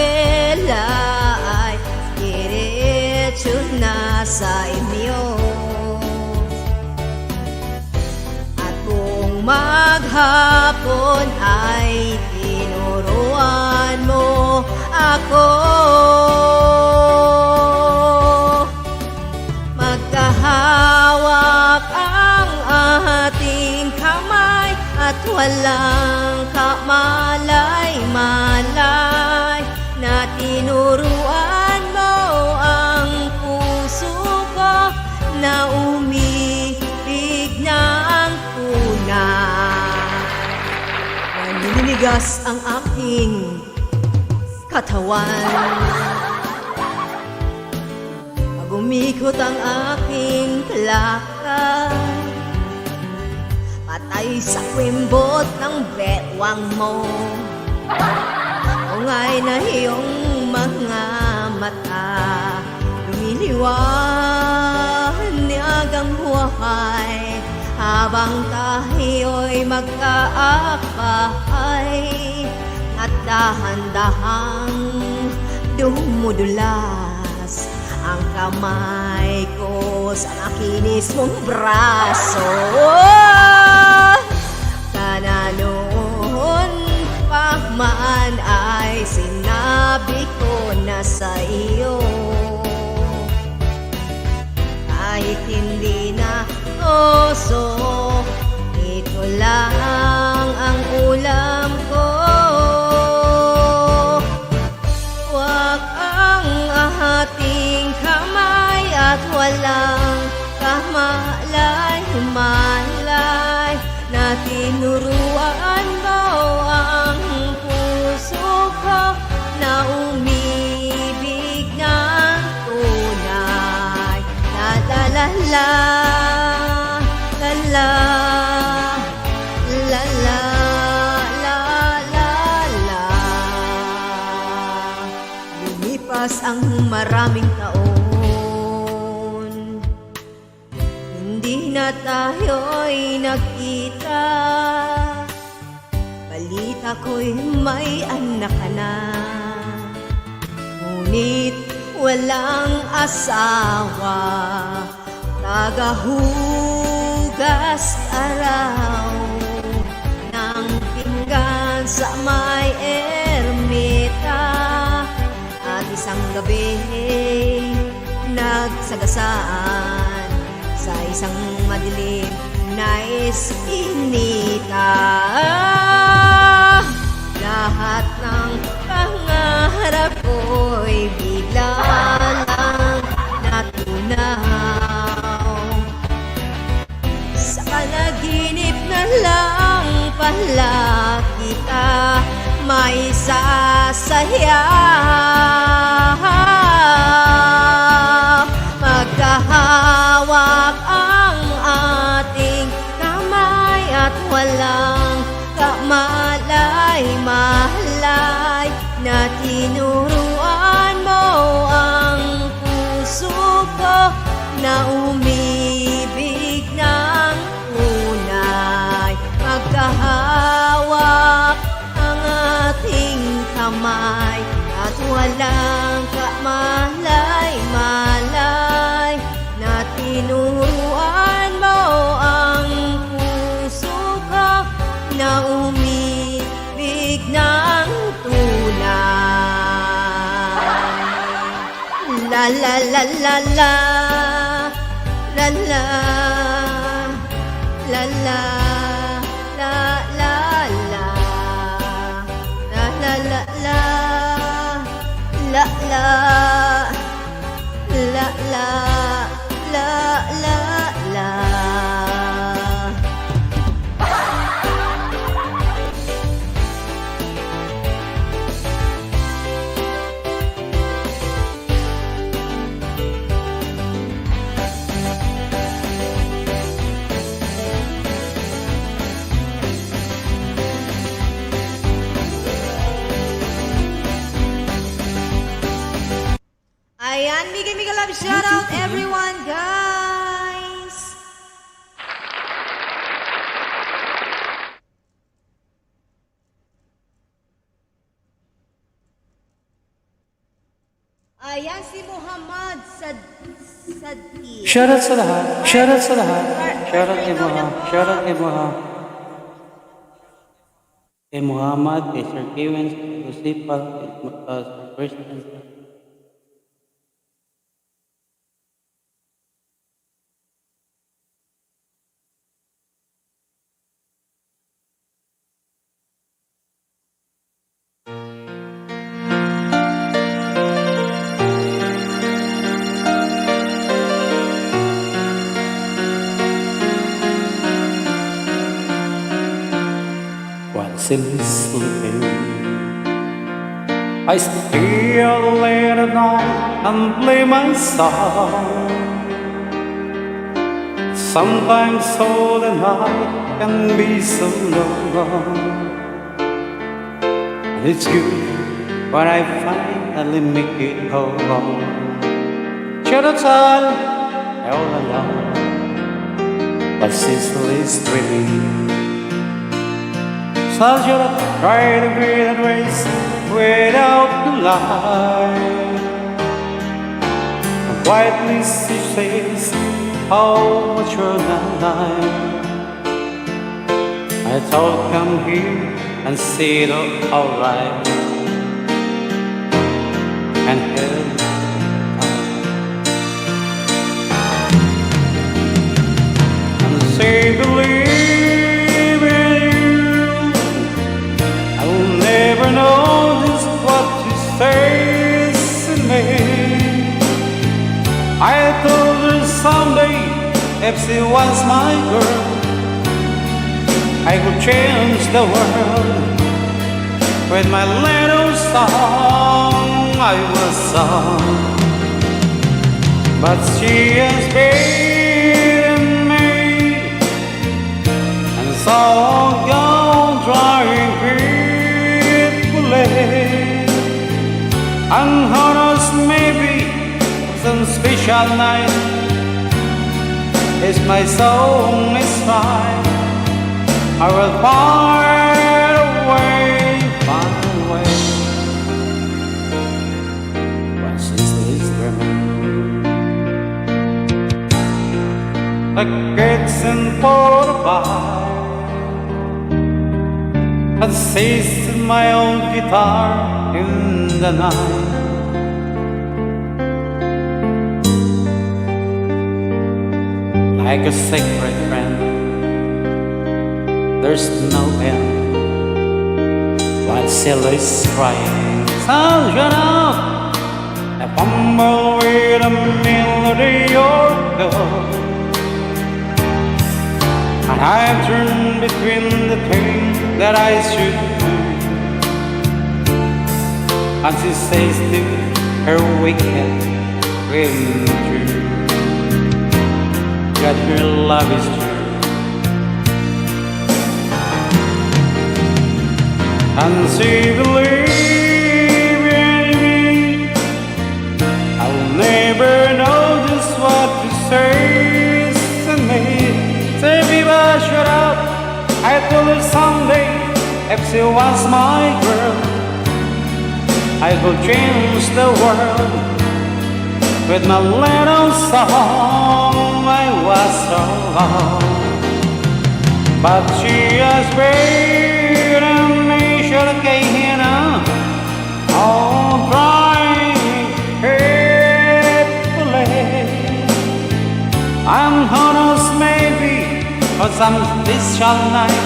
eskwela ay diretso na sa inyo. At kung maghapon ay tinuruan mo ako. Magkahawak ang ating kamay at walang kamalay-malay na tinuruan mo ang puso ko na umibig ng tunay. Naninigas ang aking katawan, pag umikot ang aking lakad, patay sa kwimbot ng bewang mo. Ungay na iyong mga mata, lumiliwanag ang buhay habang tayo'y magkaakbay. At dahan-dahang dumudulas ang kamay ko sa makinis mong braso. Kana noon pa man ay sinabi ko na sa iyo, kahit hindi na oso, ito lang ang ulam ko. Huwag ang ating kamay at walang kamalay-malay na tinuruan mo ang puso ko na umibig ng tunay. La la la la, la la, la la, la la la. Lumipas ang maraming taon, hindi na tayo'y nagkita. Balita ko'y may anak ka na, ngunit walang asawa. Tagahugas araw ng pinggan sa may ermita, at isang gabi nagsagasaan sa isang madilim na iskinita. Lahat ng pangarap ko'y bigla lang natunaw. Sa panaginip na lang pala kita may sasaya. Magkahawak ang ating kamay at walang kamalay-malay na tinuruan mo ang puso ko na umibig ng tunay. Magkahawak ang ating kamay at walang kamalay-malay na tinuruan mo ang puso ko na umibig ng tunay. La la la la la, la la, la la, la la la, la la la la, la la, la la, la la la. Ayan, mega love shout out everyone, guys. Ayan si Muhammad Sadki. Shoutout sa lahat. Shoutout sa lahat. Shoutout kay Muhammad. Shoutout kay Muhammad. Kay Muhammad, kay Sir Kewens, kay Lucipal, kay Sir Christian. While still sleeping, I stay out late at night and play my song. Sometimes all the night can be so long, and it's good when I finally make it home. Should have told all along, but Cicely is dreaming. So I should have tried to be that race without the light. And quietly she says, how much you're alive. I thought, come here and say it alright. And held and say, believe in you. I will never know just what you say to me. I told her someday, if she was my girl, I could change the world. With my little song I was sung, but she has beaten me, and so I'll go trying faithfully. And who knows, maybe some special night, if my song is right, I will find a way. The gates in for the bar, I seized my old guitar in the night. Like a sacred friend, there's no end while still is crying. So shut up, I fumble with a melody or two, and I turn between the things that I should do. And she says to her wicked dream true, that her love is true. And she believes in me. I'll never know just what to say to me. Say, Viva, shut up. I told her someday, if she was my girl, I could change the world. With my little song I was so long, but she has beaten me. Should have came now, all trying faithfully. And who knows, maybe for some special night,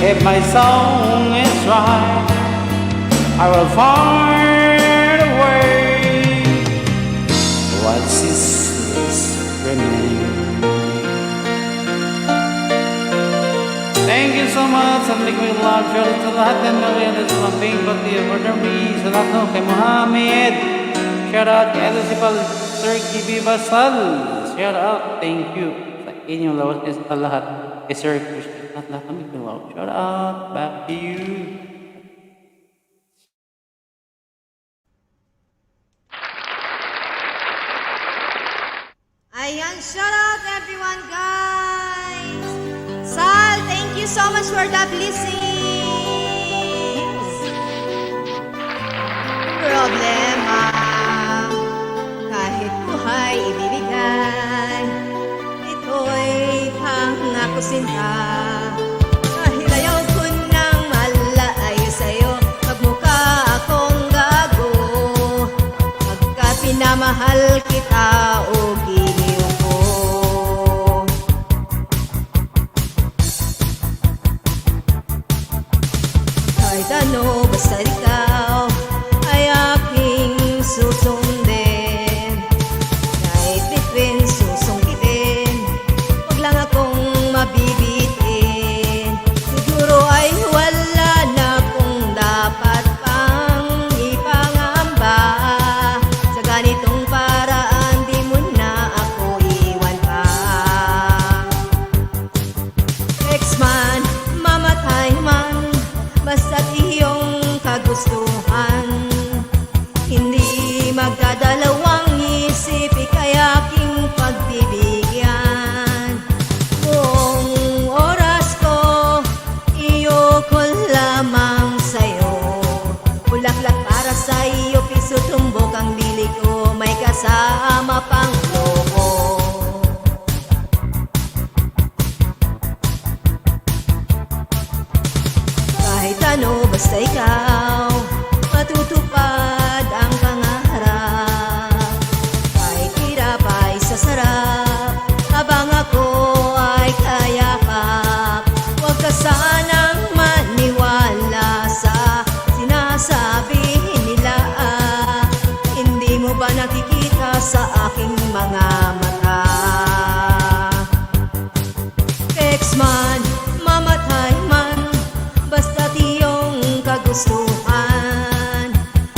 if my song is right, I will find a way. What's this remain? Thank you so much, and make me love. Shout out sa lahat ng mga lumambing pati order me. Sa lahat ng kay Mohamed. Shout out kay Lucipal, Sir Kibi Basal. Shout out, thank you sa inyong lawas sa lahat. Kay Sir Christian at lahat ng mga love. Shout out, back to you. Ayan, shout out everyone, guys. Sal, thank you so much for the blessings. Problema. ay ibibigay. Ito'y pangako sinta, dahil ayaw ko nang malayo sa'yo. Magmukha akong gago pagkat pinamahal kita o giliw ko. Kahit ano, basta ikaw ay aking susundin. Kahit between susungkitin, huwag lang akong mabibitin. Siguro ay wala na kung dapat pang ipangamba. Sa ganitong paraan, di mo na ako iwan pa. Ex-man, mamatay man, basta't iyong kagustuhan. Hindi magdadalawang isip, ika'y aking pagbibigyan. Buong oras ko, iyo ko lamang sa'yo. Bulaklak para sa'yo, piso tumbok ang bili ko, may kasama pang loko. Kahit ano, basta ikaw, matutupad ang pangarap. Kahit hirap ay sasarap, habang ako ay kayakap. Huwag ka sanang maniwala sa sinasabi nila. Hindi mo ba nakikita sa aking mga mata? Ex-man, mamatay man, basta't iyong kagustuhan.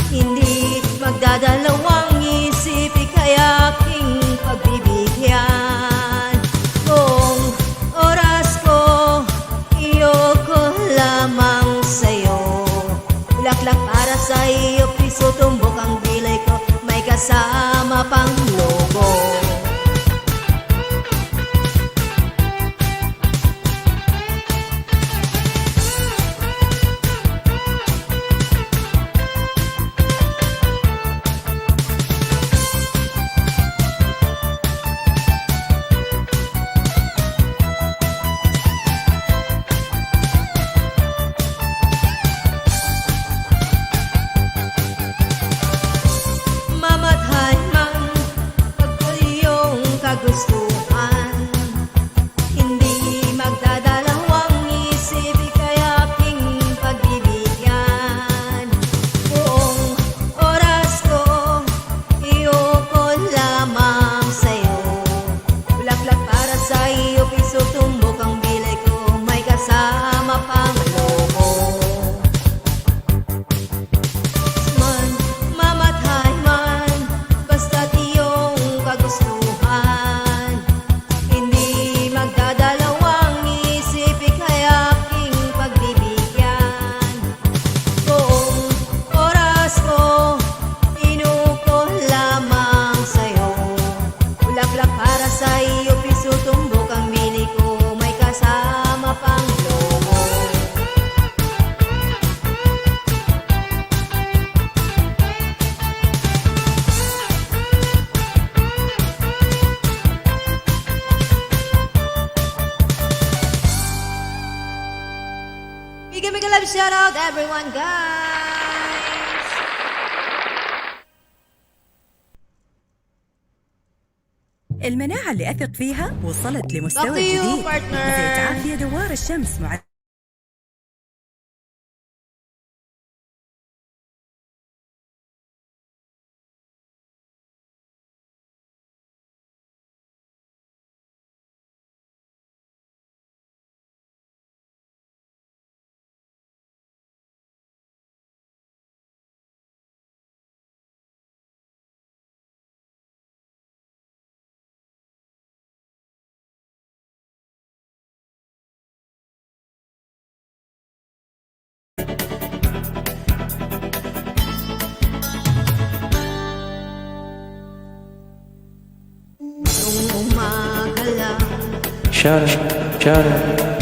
Hindi magdadalawang isip, ika'y aking pagbibigyan. Kung oras ko, iyo ko lamang sa'yo. Bulaklak para sa'yo, piso tumbok ang bilay ko, may kasama pang logo. Mamatay man, pagkat iyong kagustuhan. Hindi magdadalawang isip, ika'y aking pagbibigyan. Buong oras ko, iyo ko lamang sa'yo. Bulaklak para sa'yo, piso tumbok ang bilay ko, may kasama pang loko. Man, mamatay man, basta't iyong kagustuhan. Hindi magdadalawang isip, ika'y aking pagbibigyan. Buong oras ko, inuko lamang sa'yo. Bulaklak para sa'yo, piso tumbok ang bili ko, may kasama pang logo. Bigyan a love shout out everyone, guys. المناعة اللي أثق فيها وصلت Back لمستوى to you, جديد. partner. زي تعافي دوار الشمس مع Shut up.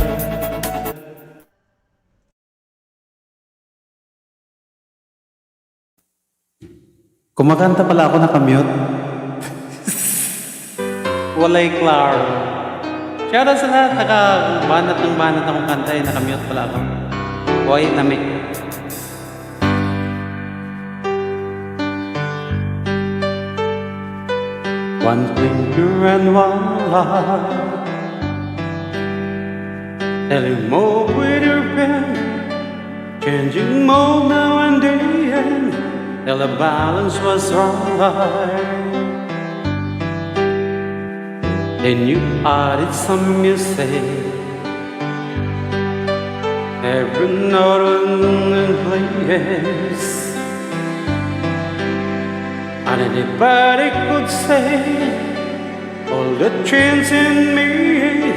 Kumakanta pala ako, nakamute. walay klaro. Shoutout sa lahat, nakabanat ng banat akong kanta eh, nakamute pala ako. Boy, nami. One finger and one eye, telling move with your pen, changing mode now and then, till the balance was right. Then you added some music, every note in place, and anybody could say all the chance in me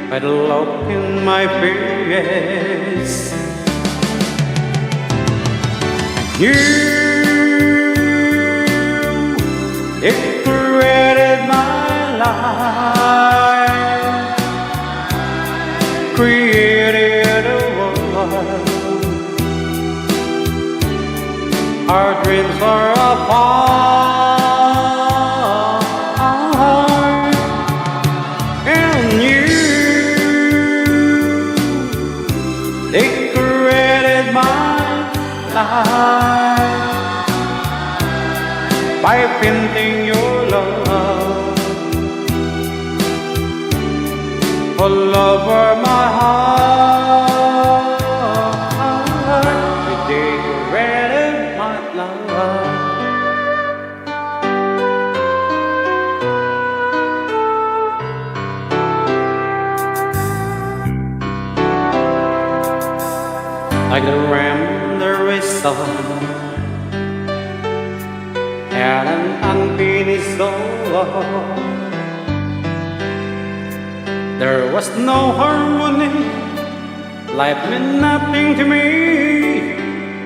by the look in my face. You decorated my life, created a world. Our dreams are apart, and you decorated my life by painting your love all over my heart. You decorated my love. Like the ram, the whistle, and an unfinished soul. There was no harmony, life meant nothing to me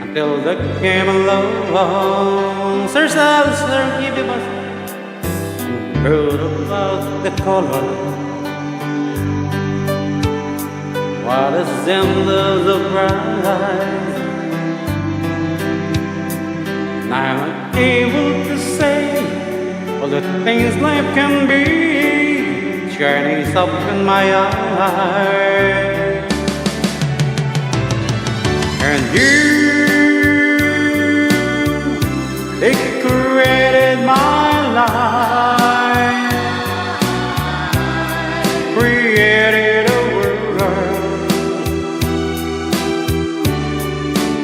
until the came along. Sir Sal, Sir, give it us wrote about the color. What a semblance of pride. Now I'm able to say all the things life can be, shining up in my eyes. And you decorated my life, created a world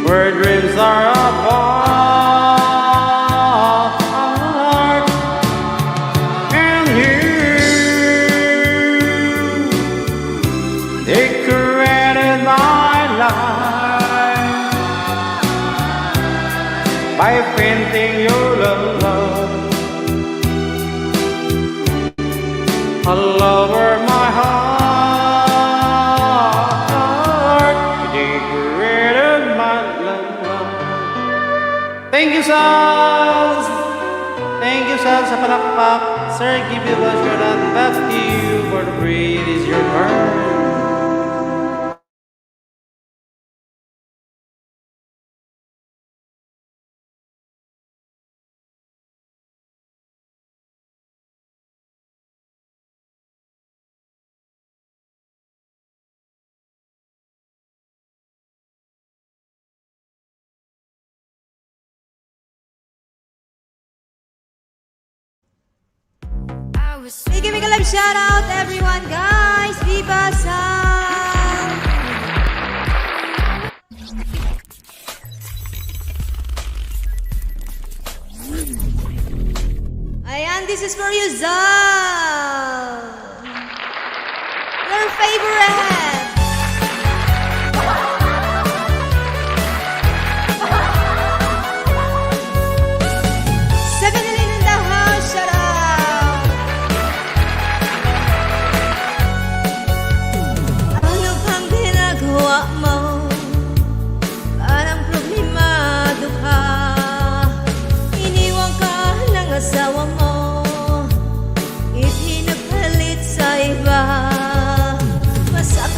where dreams are apart, and you decorated my life by painting your love all over my heart. You decorated my love. Thank you, Sals. Thank you, Sals, sa palakpak. Sir, give you a shout out back to you for the breed is your turn. Big love shout out everyone, guys. Viva Sam. Ayan, this is for you, Zal. Your favorite. Seven in the house, shout out. Ano bang ginagawa mo? Parang problemado ka. Iniwan ka ng asawa mo, ipinapalit sa iba. Masakit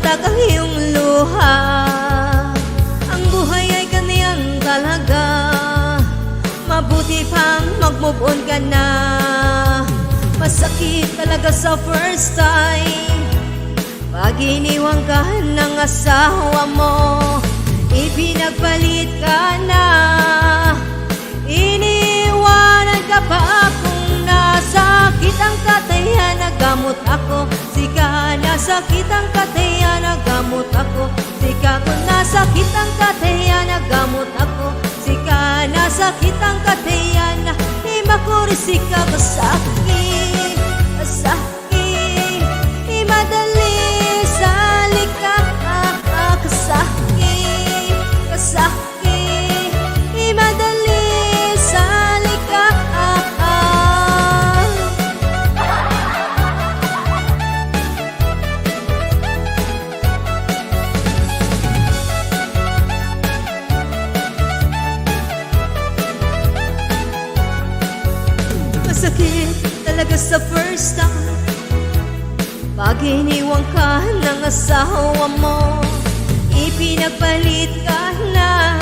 matatag ang iyong luha. Ang buhay ay ganyan talaga, mabuti pang mag-move on ka na. Masakit talaga sa first time pag iniwan ka ng asawa mo, ipinagpalit ka na. Iniwanan ka pa akong nasakit ang katayan, nagamot ako. Sika nasakit ang katayan, nagamot ako. Sika kung nasakit ang katayan, nagamot ako. Sika nasakit ang katayan, imakurisika masakit, masakit, imadali sa lika, kasakit, kasakit, imadali sa lika. Masakit talaga sa first time pag iniwan ka ng asawa mo, ipinagpalit ka na.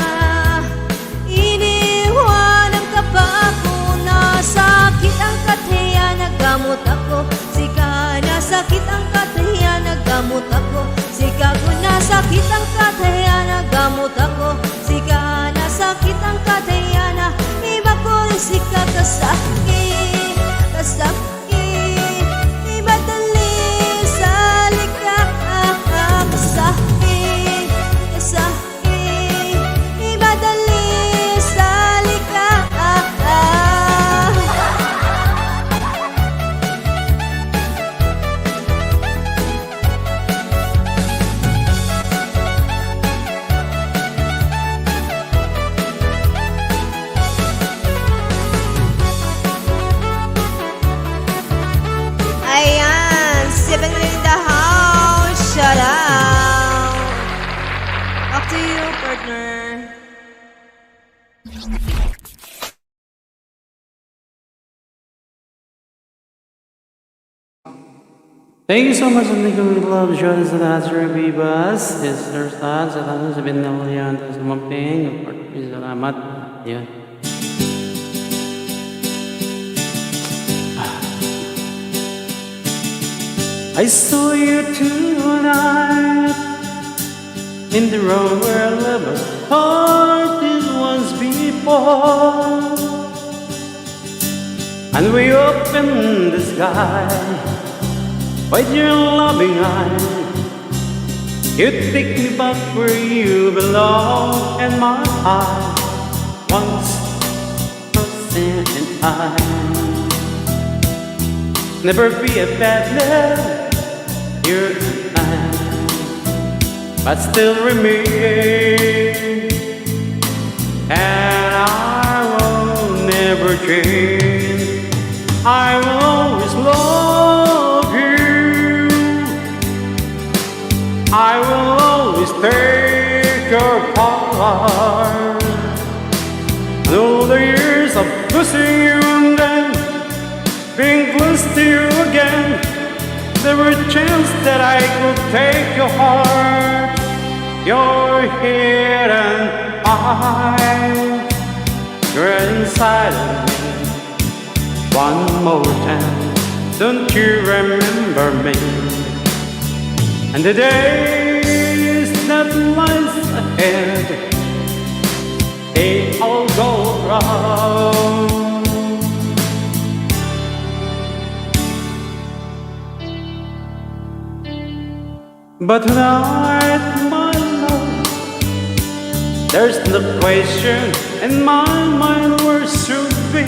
Iniwanan ka pa ako, nasakit ang katayan, nagamot ako. Sika nasakit ang katayan, nagamot ako. Sika kung nasakit ang katayan, nagamot ako. Sika nasakit ang katayan, imakurisika kasakit, kasakit, ibadali sa lika, kasakit, kasakit, ibadali sa lika. Ayan, 7 in the house, shout out. Back to you, partner. Thank you so much sa Nico Club Show sa lahat sa Bibas. Sister Stan, sa lahat sa Binawalian, sa Sumamping. Salamat. Yun. I saw you tonight in the room where I never thought it once before. And we opened the sky with your loving eye. You take me back where you belong, and my heart once frozen in time. Never be a bad love, you're mine, but still remain. And I will never change. I will always love you. I will always take your part. And all the years of losing you and then being close to you again, there were chances that I could take your heart. You're here and you're inside of me. One more time, don't you remember me? And the days that lies ahead, they all go wrong. But tonight, my love, there's no question in my mind where should be.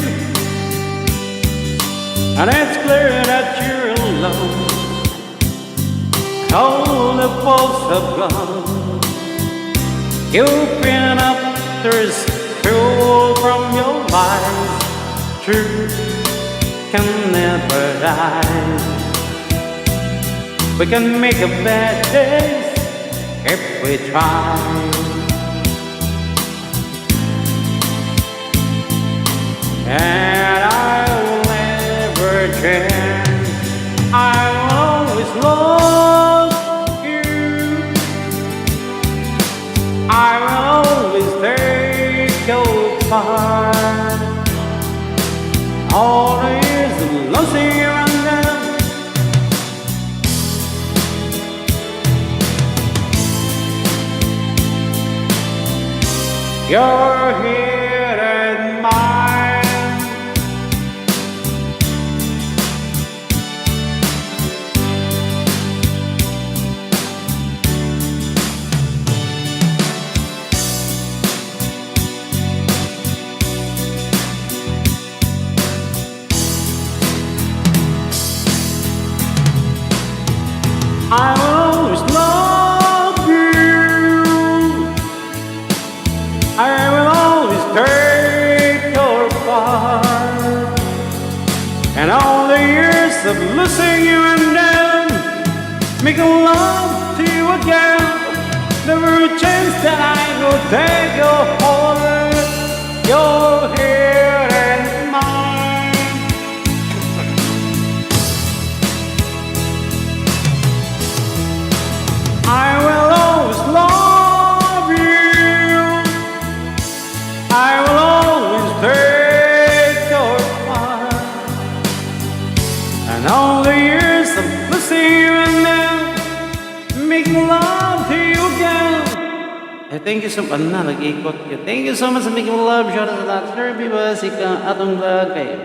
And it's clear that you're alone. All the faults have gone. You've been up, there's fuel from your lies. Truth can never die. We can make a bad day if we try. And I will never change. I will always love you. apart. All the years of losing you and them, you're here and mine. I will always love you. I will always take your part. And all the years of losing you and then making love to you again. Never a chance that I will take your heart. You're here and mine. I will always love you. I will always take your part. And all the years of losing you and then making love to you again. Thank you so much. Nag-ikot ka. Thank you so much for making love. Shout out to that. Sir, Bibas, ika atong vlog kayo.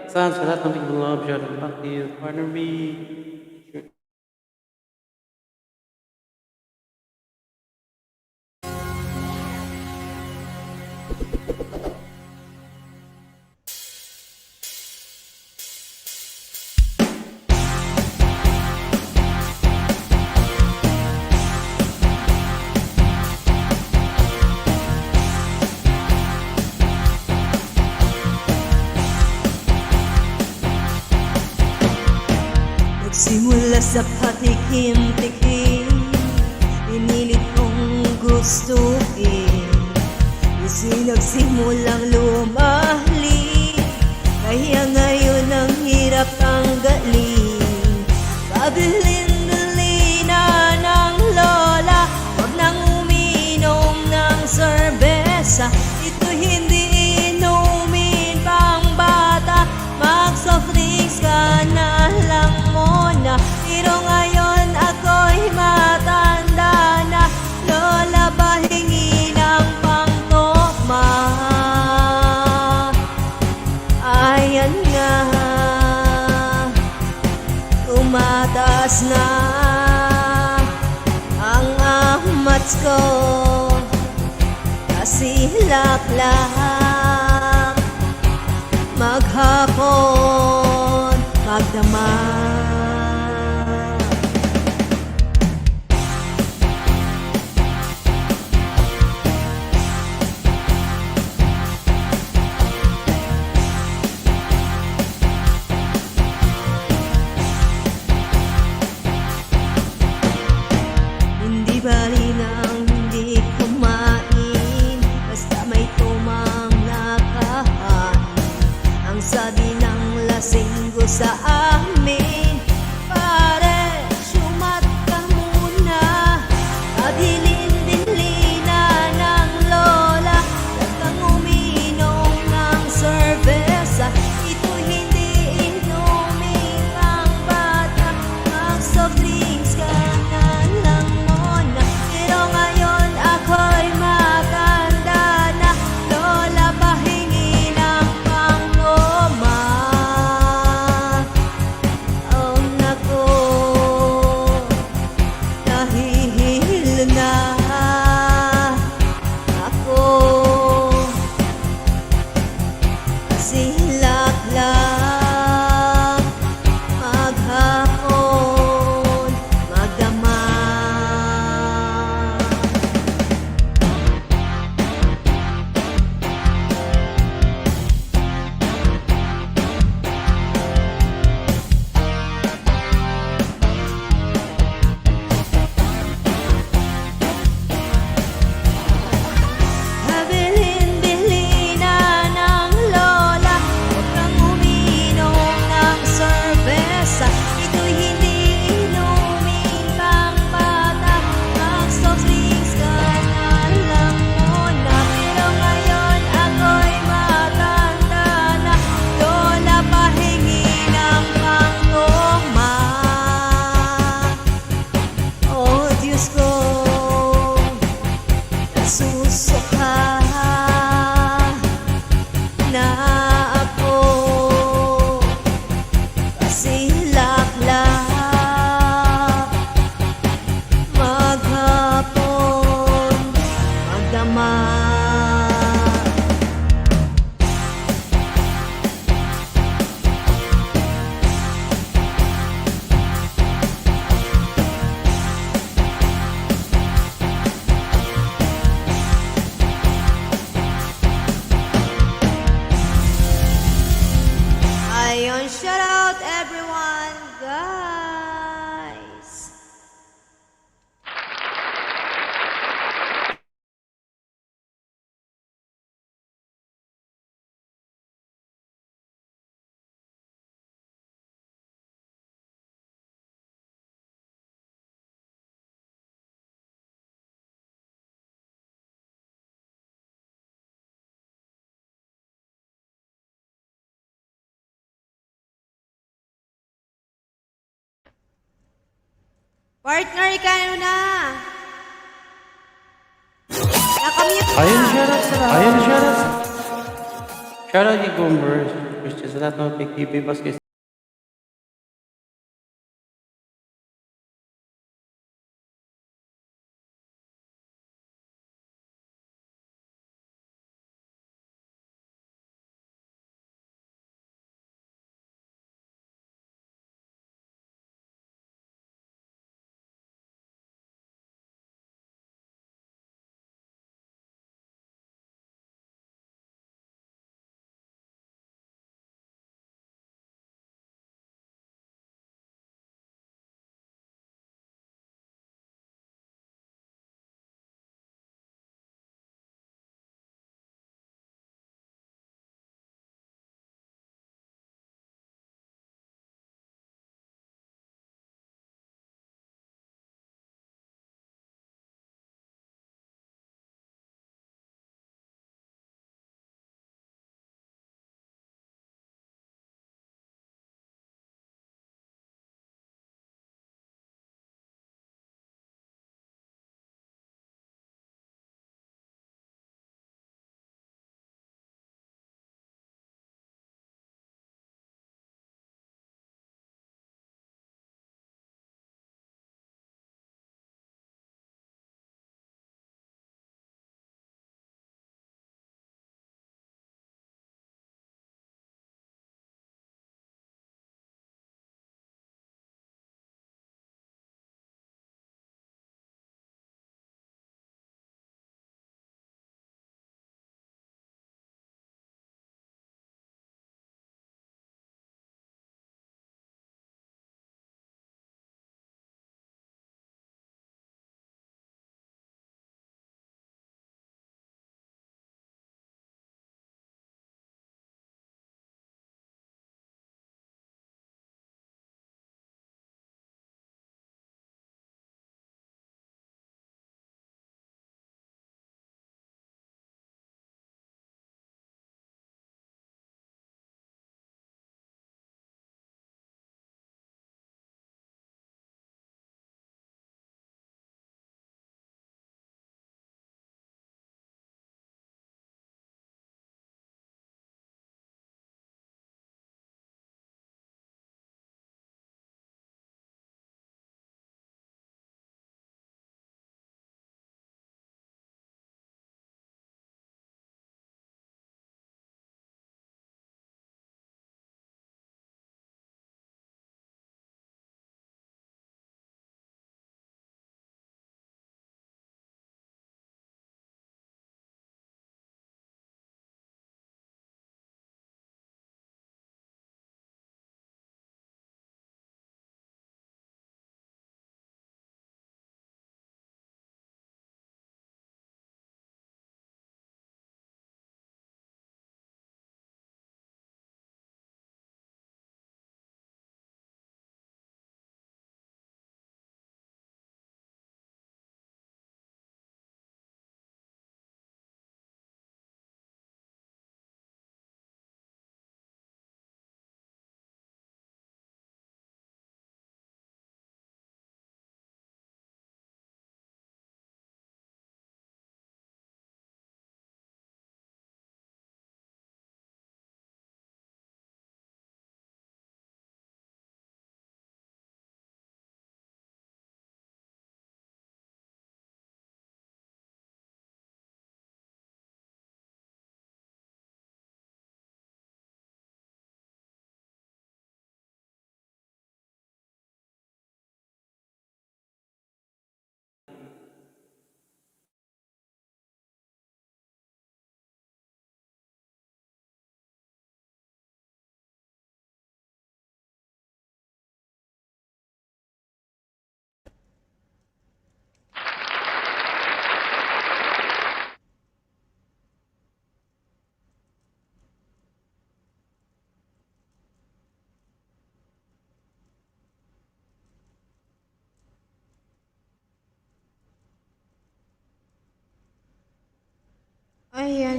Saan sa lahat ng making love. Shout out back to you, partner B. Nagsimula sa patikim-tikim, pinilit kong gustuin. Nagsimulang lumahalik, kaya ngayon ang hirap tanggalin. Pabilin-bilin na ng lola, wag nang uminom ng serbesa. Ito hindi inumin pang bata, mag-soft drinks ka na lang muna. Pero ngayon ako'y matanda na, lola ba hingi ng pangtokma? Ayan nga, tumataas na ang ahmats ko, kasilaklak maghapon magdamag. Hindi bali nang hindi kumain, basta may tumang nakahain. Ang sabi ng lasinggo sa amin, pare, sumat ka muna. Kabilin-bilina ng lola, huwag kang uminom ng serbesa. Ito hindi inumin pang bata, mag-soft drinks ka na lang muna. nais ko nasusuka na ako kasilaklak maghapon magdamag. Ayon, shout out everyone, guys. Partner, ikaw na. Nakamute ka. Ayun, shoutout sa lahat. Ayun, shoutout. Shoutout kay Gombers, Christian, sa lahat ng PKP Basket.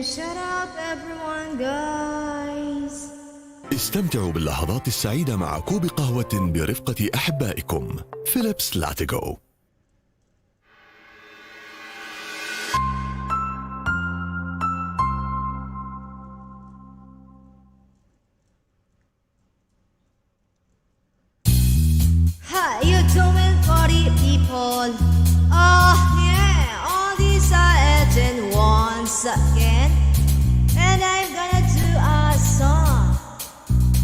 Shout out everyone guys. استمتعوا باللحظات السعيدة مع كوب قهوة برفقة أحبائكم. فيليبس لاتيجو. How you doing, party people? Oh yeah, all these are agent once again, and I'm gonna do a song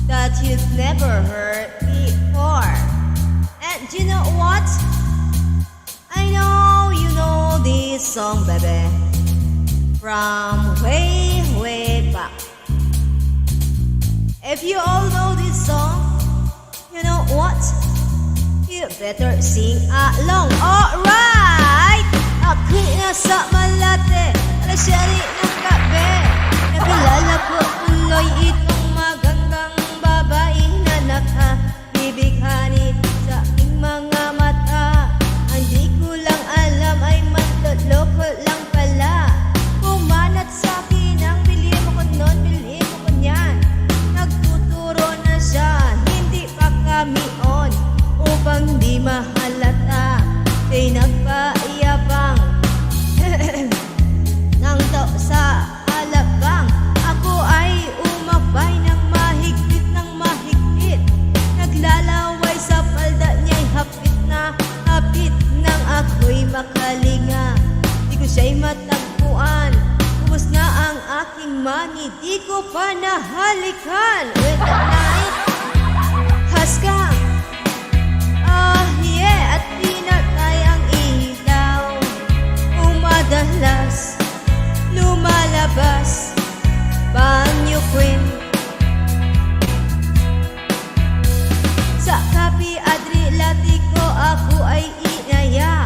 that you've never heard before. And you know what? I know you know this song, baby, from way, way back. If you all know this song, you know what? You better sing along. Alright! Ako'y nasa Malate, alasyari ng gabi. Nakilala ko tuloy itong magandang babae na nakabibighani sa aking mga mata. Hindi ko lang alam ay manloloko lang pala. Pumanat sa akin ang bilhin mo ko nun, bilhin mo ko niyan. Nagtuturo na siya, hindi pa kami on. Upang di mahalata, ay nagpaiyabang nang daw sa alabang. Ako ay umakbay ng mahigpit. Naglalaway sa palda niya'y hapit na hapit nang ako'y makalinga. Di ko siya'y matagpuan, ubos na ang aking money, di ko pa nahalikan. With the night has come. Oh yeah, at pinatay ang ilaw. Umadalas, lumalabas, banyo queen. Sa kapi Adriatico ako ay inaya.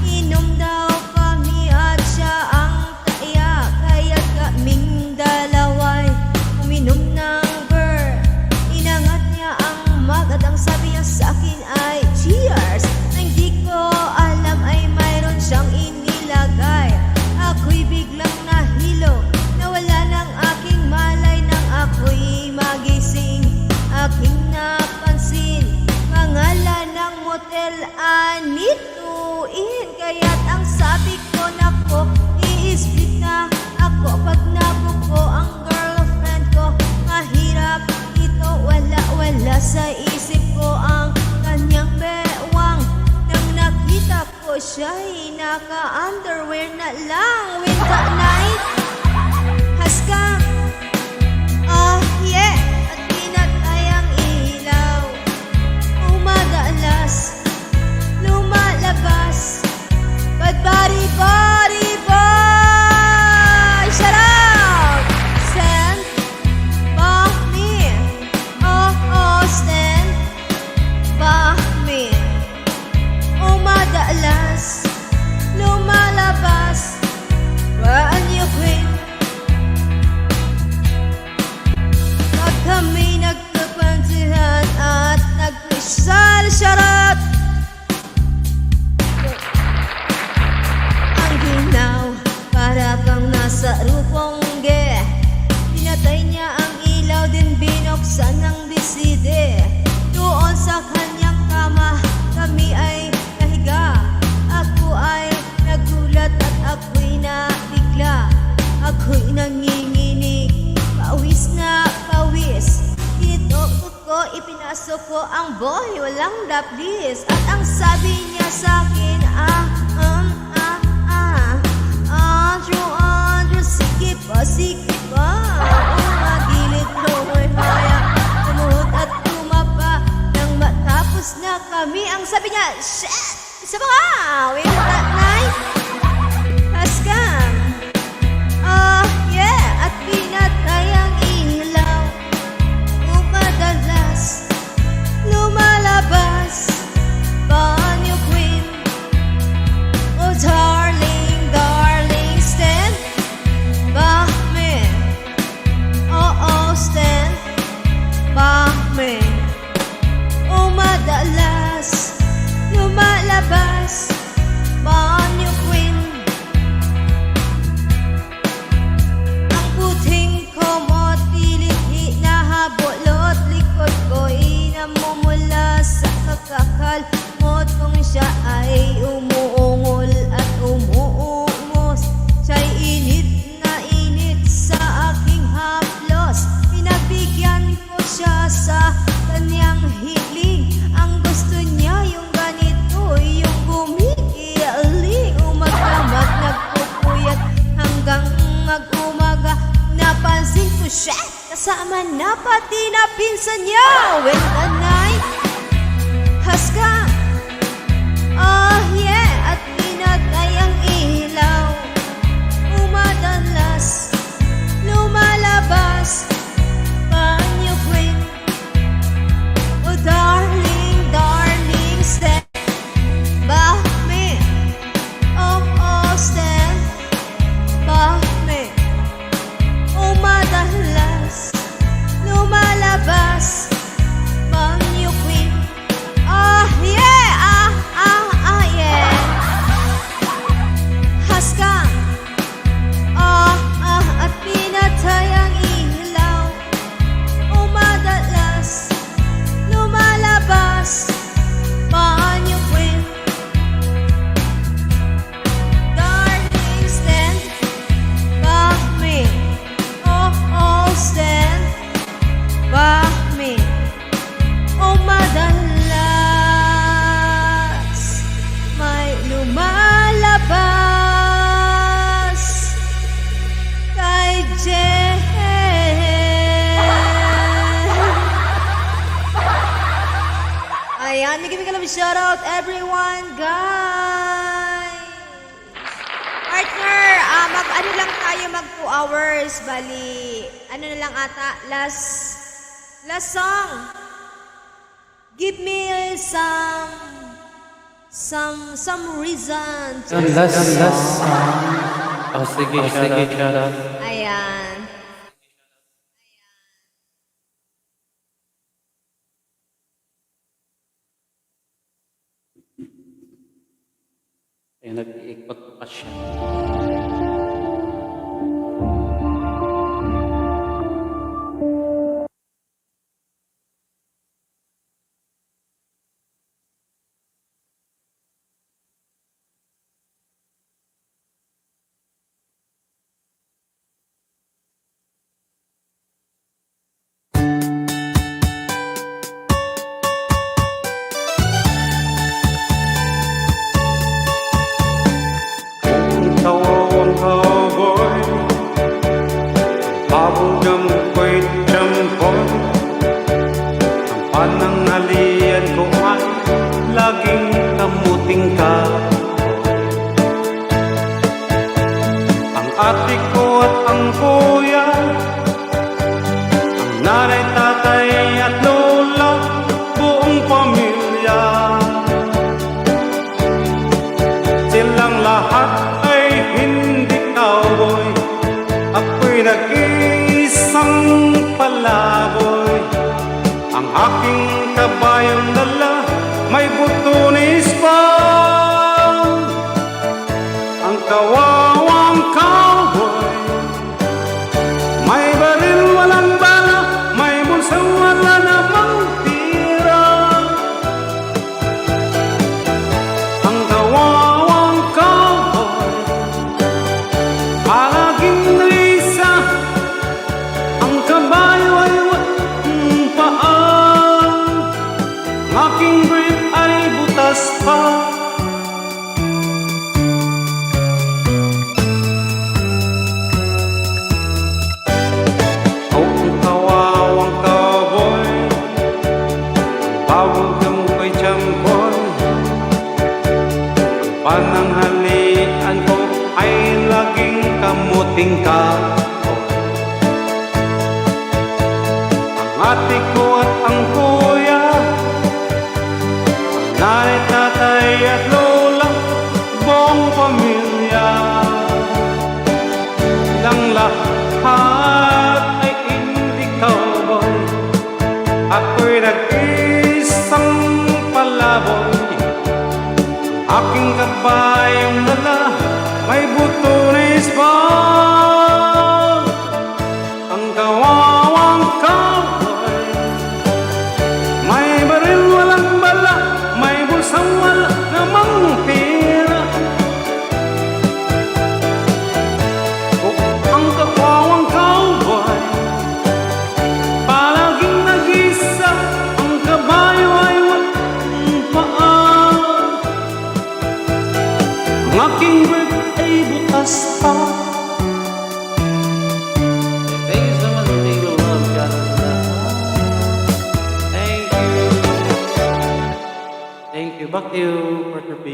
Inom daw kami at siya ang taya. Kaya kaming dalaway uminom ng beer. Inangat niya ang magadang sabi niya sa akin ay cheers. Hindi ko alam ay mayroon siyang inilagay. Ako'y biglang nahilo, nawala ng aking malay nang ako'y magising. Aking napansin, pangalan ng motel Anituin. Kaya't ang sabi ko, nako, i-split na ako pag nabuko ang girlfriend ko. Mahirap ito, wala sa isip ko ang kanyang bewang. Nang nakita ko siya'y naka-underwear na lang. When the night has come, oh yeah, at pinatay ang ilaw. Umadalas, lumalabas, bad body boy. Shout out! Stand by me. Oh, stand by me. Umadalas, lumalabas, banyo queen. Pag kami nagkapansihan at nagpisal, charot. Ang ginaw, para kang nasa rupongge. Pinatay niya ang ilaw, din binuksan ng biside. Doon sa kanyang kama, kami ay nahiga. Ako ay nagulat at ako'y nabigla. Ako'y nanginginig, pawis na pawis. Dito ko ipinasok ko ang boy, walang lapis. At ang sabi niya sa akin, Andrew, sige pa. Umagilid lower haya, tumuhod at tumapa. Nang matapos na kami, ang sabi niya, shit! Isa pa nga! When that night has come, oh yeah, at pinatay ang ilaw. Umadalas, lumalabas, banyo queen. Sama na pati na pinsan niya. When the night has come, oh yeah, at pinatay ang ilaw, umadalas, lumalabas, banyo queen. Oh darling, darling, stand by me. Oh, oh, stand by me. Umadalas, lumalabas, banyo queen. Ah, yeah, yeah. Haska, at pinatay ang ilaw, umadalas, lumalabas, banyo queen. Darling, stand by me. Oh, oh, stand by me. Oh, madalas may lumalabas kay Jen. Ayan, may giving a love shout out everyone, guys. Partner, mag-ano lang tayo, mag 2 hours, bali, ano na lang ata, last song. Give me some reason to Last song. Oh, sige, shout out. Ayan. Ay, nag-iikot pa siya. Tawang cowboy, pabugang ko'y tiyampon. Ang pananghalian ko ay laging kamuting ka. Ang ate ko at ang kuya, ang nanay, tatay at lola, buong pamilya. Silang lahat ay hindi cowboy, ako'y nag-iisang palaboy. Ang aking kabayang dala may butunis pa. Ang kawawang cowboy, may baril walang bala, may bulsa wala namang tira. Ang kawawang cowboy, palaging nag-iisa. Ang kabayo ay walang paa, ang aking brief ay butas pa. Oh, ang kawawang cowboy, pabugang ko'y tiyampon. Pananghalian ko ay laging kamuting ka. Ang ate ko at ang kuya, ang nanay, tatay at lola, buong pamilya. Silang lahat ay hindi cowboy, ako'y nag-isang palaboy. Aking kabayang dala may butunis pa. Ang kawawang cowboy, may baril walang bala, may bulsang wala namang pera. Oh, ang kawawang cowboy, palaging nag-isa. Ang kabayo ay walang paa, ang aking brief ay butas pa. Thank you so much for taking love, shout about you, Porter B?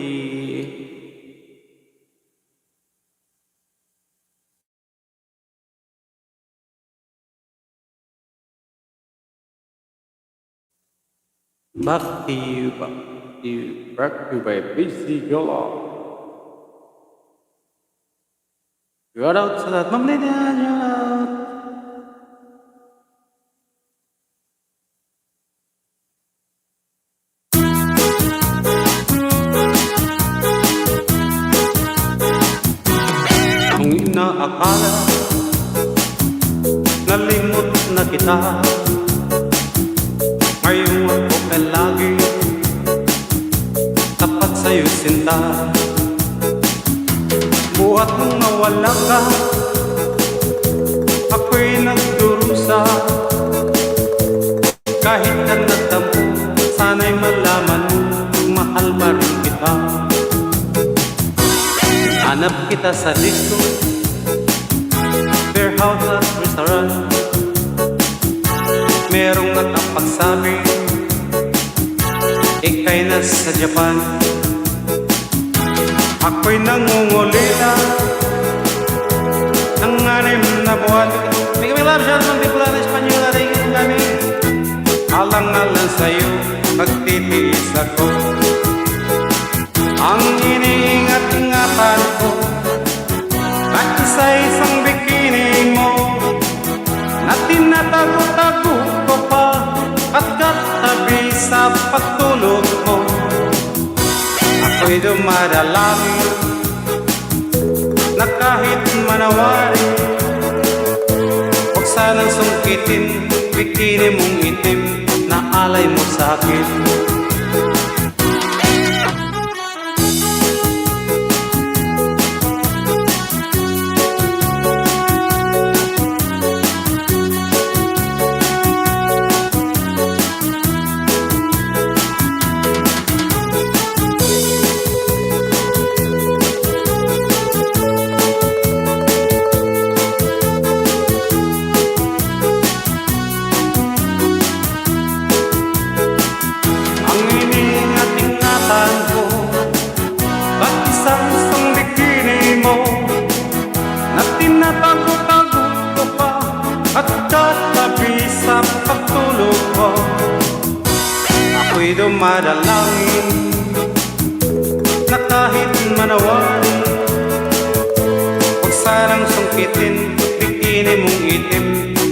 Back to you by BC Gala. Shout out sa lahat, Ma'am Lydia, shout out. Ang inaakala, nalimot na kita. Ngayon ako ay lagi tapat sa'yo sinta. Buhat nung nawala ka, ako'y nagdurusa. Kahit na nagtampo, sana'y malaman mo, mahal pa rin kita. Hanap kita sa disco, fair house at restaurant. Merong nakapagsabi, ika'y nasa Japan. Ako'y nangungulila ng 6 na buwan. May kami love shot ng Bicol na Espanyol na rin ang kami. Alang-alang sa'yo, magtitiis ako. Ang iniingat-ingatan ko, at isa-isang bikini mo, na tinatago-tago ko pa, at katabi sa pagtulog mo. Ako'y dumadalangin na kahit manawari, huwag sanang sungkitin bikini mong itim na alay mo sa'kin. Ako'y dumadalangin na kahit manawari, huwag sanang sungkitin bikini mong itim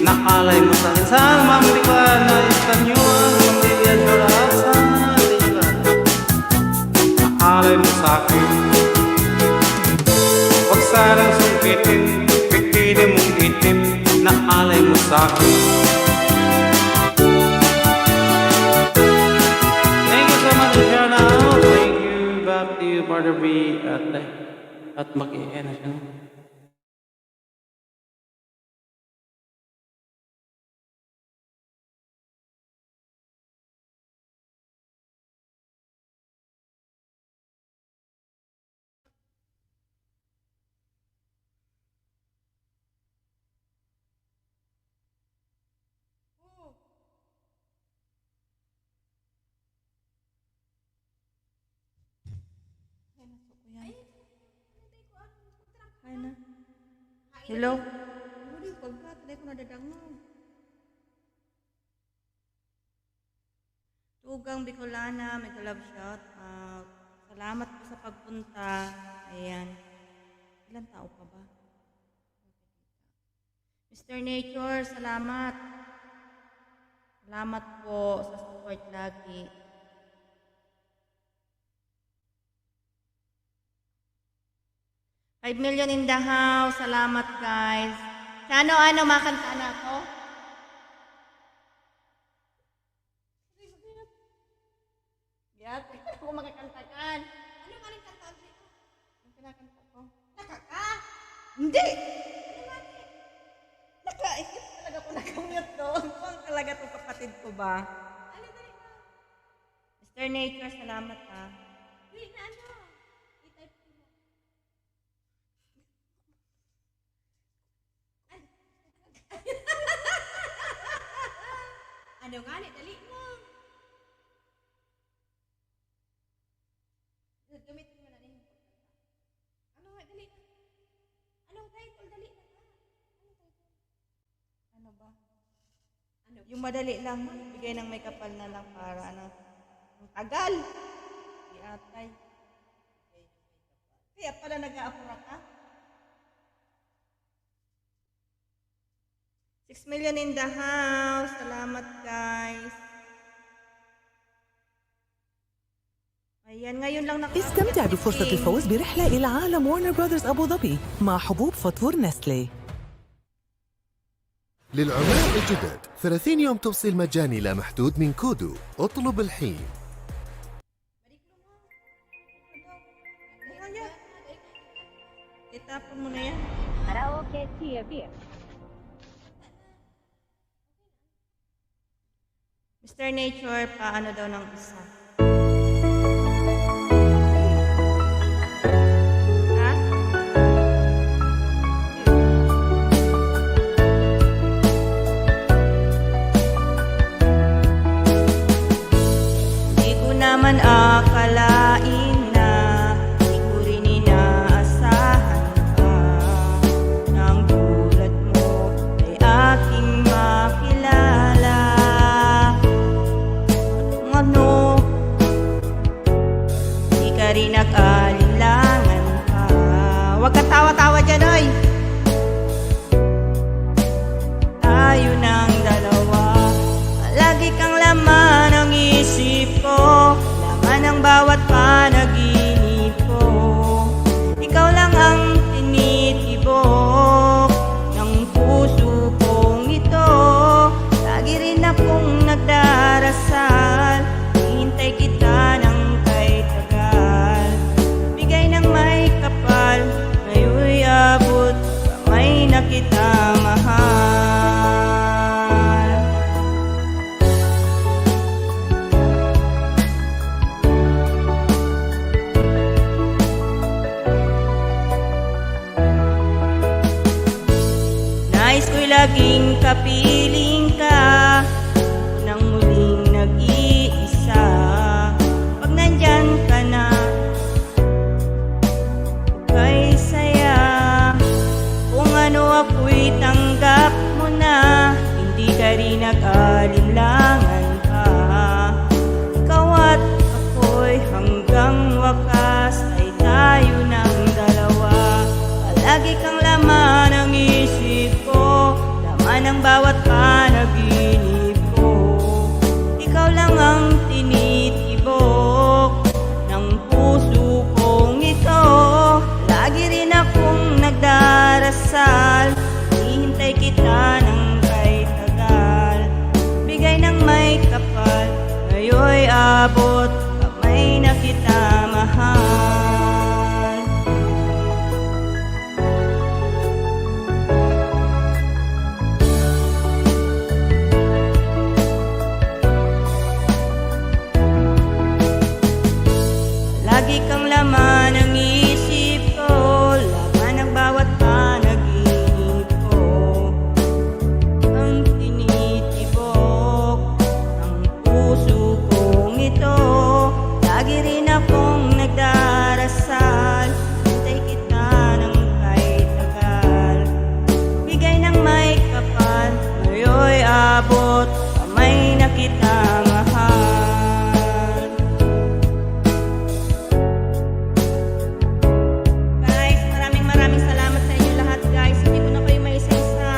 na alay mo sa'kin. Saan Ma'am Lydia na Espanyol, Ma'am Lydia Dorasa, na alay mo sa'kin. Huwag sanang sungkitin bikini mong itim na alay mo sa'kin. Partner B at mag-i-end na siya. Hello? Hindi, pagkat. Hindi ko nadadangog. Tugang Bicolana, may love shout out. Salamat po sa pagpunta. Ayan. Ilan tao pa ba? Mr. Nature, salamat. Salamat po sa support lagi. $5 million in the house. Salamat, guys. Sa ano, makanta na ako? Yat, ako magkakantakan. Ano ka rin kanta? Ang kinakanta ko. Nakaka? Hindi! Nakaisip talaga ko nakamute doon. Kung talaga itong kapatid ko ba? Ano ba rin ka? Mr. Nature, salamat ha. Hindi na ano. I-type ko mo. Ano nga, dali mo. Yung madali lang, bigay ng may kapal na lang para ano. Ang tagal. Di atay. Kaya pala nag-aapura ka. 6 million in the house. Salamat, guys. Ayan, ngayon lang استمتع بفرصة الفوز برحلة إلى عالم وارنر براذرز أبو ظبي مع حبوب فطور نستلي. للعملاء الجدد 30 يوم توصيل مجاني لا محدود من كودو. اطلب الحين. Itapon mo na yan. Karaoke TV. Mr. Nature, paano daw ng isa? Ha? Di ko naman akalain na di ko rin inaasahan pa nang tulad mo ay aking makilala. Ano, di ka rin nag-alinlangan pa. Huwag ka tawa-tawa dyan, oy! Tayo ng dalawa, lagi kang laman ng isip ko, laman ng bawat panaginip ko. Ikaw lang ang tinitibok ng puso kong ito. Lagi rin akong nagdarasal, hihintay kita ng kay tagal. Bigay ng may kapal, ngayon'y abot kamay na kita mahal. Nais ko'y laging kapiling ka, nang muling nag-iisa. Pag nandyan ka na, kay saya. Kung ano ako'y tanggap mo na, hindi ka rin nag-alinlangan pa. Ikaw at ako'y hanggang wakas ay tayo ng dalawa. Palagi kang laman ng isip ko, laman ng bawat panaginip ko. Ikaw lang ang tinitibok ng puso kong ito. Lagi rin akong nagdarasal, hihintay kita ng kay tagal. Bigay ng may kapal, ngayon'y abot kamay na kita mahal. Lagi kang laman ng isip ko, laman ng bawat panaginip ko. Ang tinitibok ng puso kong ito. Lagi rin akong nagdarasal, hintay kita ng kay tagal. Bigay ng may kapal, ngayon'y abot kamay na kita mahal. Guys, maraming salamat sa inyo lahat, guys. Hindi ko na kayo maisa-isa.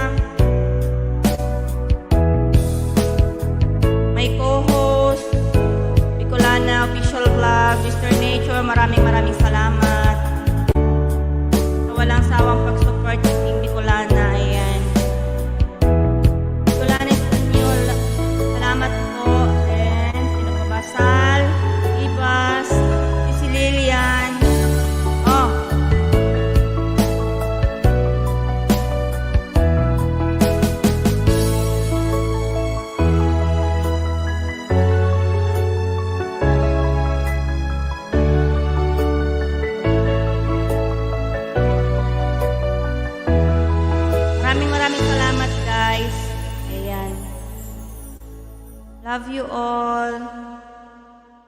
May co-host, Bicolana Official Vlog, Mr. Nature, maraming salamat. Sa walang sawang pag-support ng Team Bicolana, ayan. Bicolana Espanyol, salamat po. And sino pa ba? Sal, Ibas, si Lilian. Oh, maraming salamat, guys. Ayan. Love you all.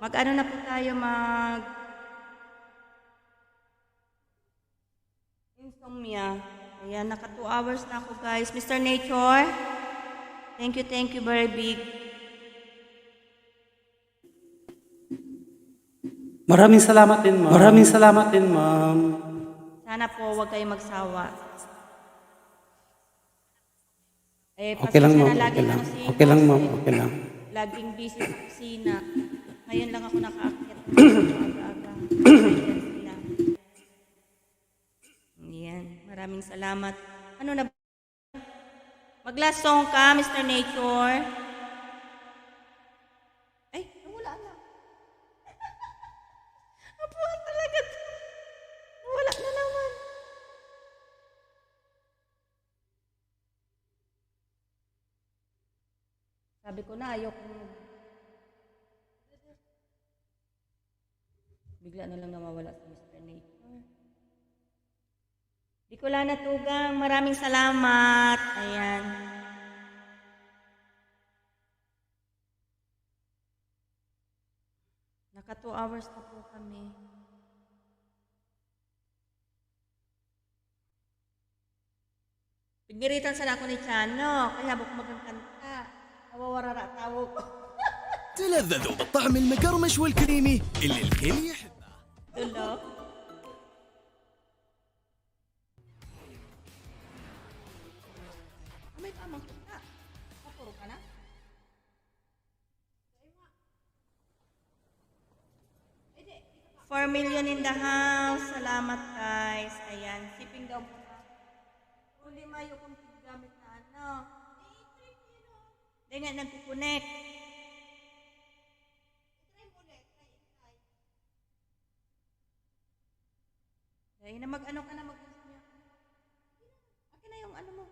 Mag-ano na po tayo, insomnia. Ayan, naka 2 hours na ako, guys. Mr. Nature, Thank you very big. Maraming salamat din, ma'am. Maraming salamat din, ma'am. Sana po huwag kayong magsawa. Okay lang, ma'am. pasensya na, Okay laging lang. ano si Okay lang, boss, ma'am. eh. Okay lang. Laging busy sa kusina. Ngayon lang ako nakaakyat ng aga-aga. Emergency lang. Ayan, maraming salamat. Ano na? Mag-last song ka, Mr. Nature. Ay, nawala na. Apuan talaga. Nawala na naman. Sabi ko na, ayoko. Bigla na lang nawawala si Mr. Nature. Di ko lang natugang. Maraming salamat. Ayan. Naka 2 hours na po kami. Pigiritan sana ako ni Chano. Kaya habang magkakanta. Nawawarara tawo ko. تلذذوا بالطعم المقرمش والكريمي اللي الكل يحبه. Tulo. May tamang kita. Kapuro ka na? 4 million in the house. Salamat guys. Ayan. Shipping daw po na. Uli mayo kung gamit na ano. Hindi nga nagkukunek. Ay, na mag-ano ka na akin na yung ano mo.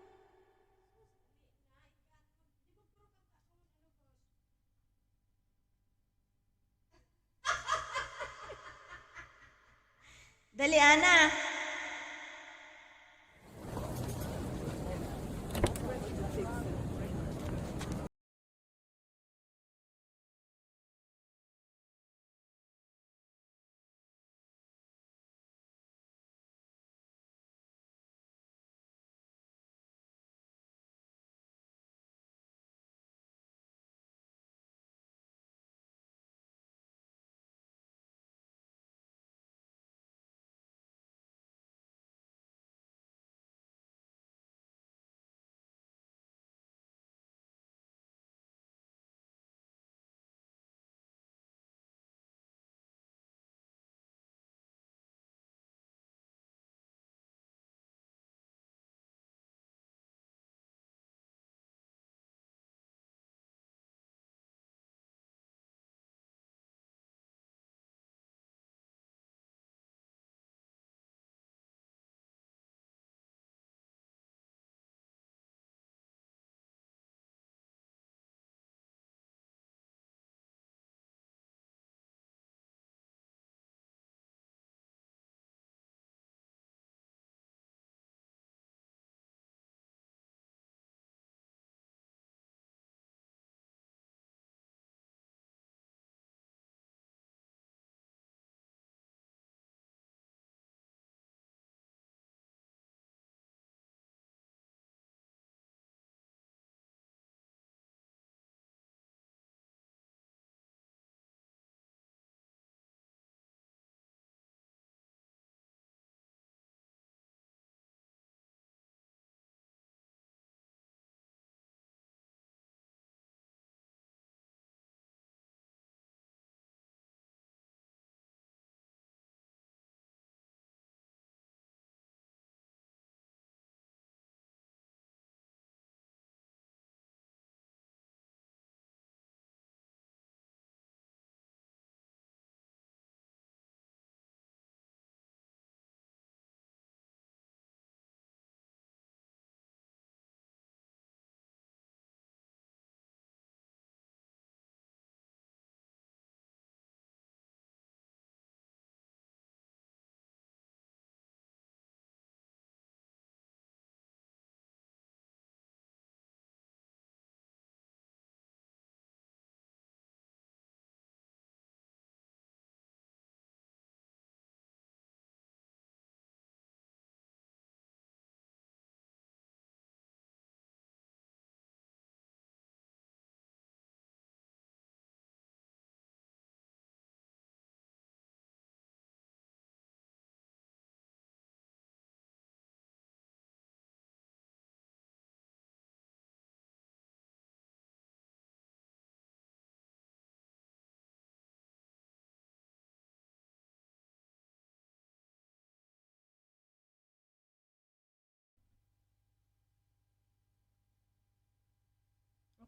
Dali, Ana.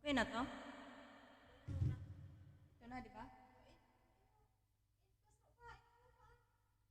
Okay na to? Ito na, di ba?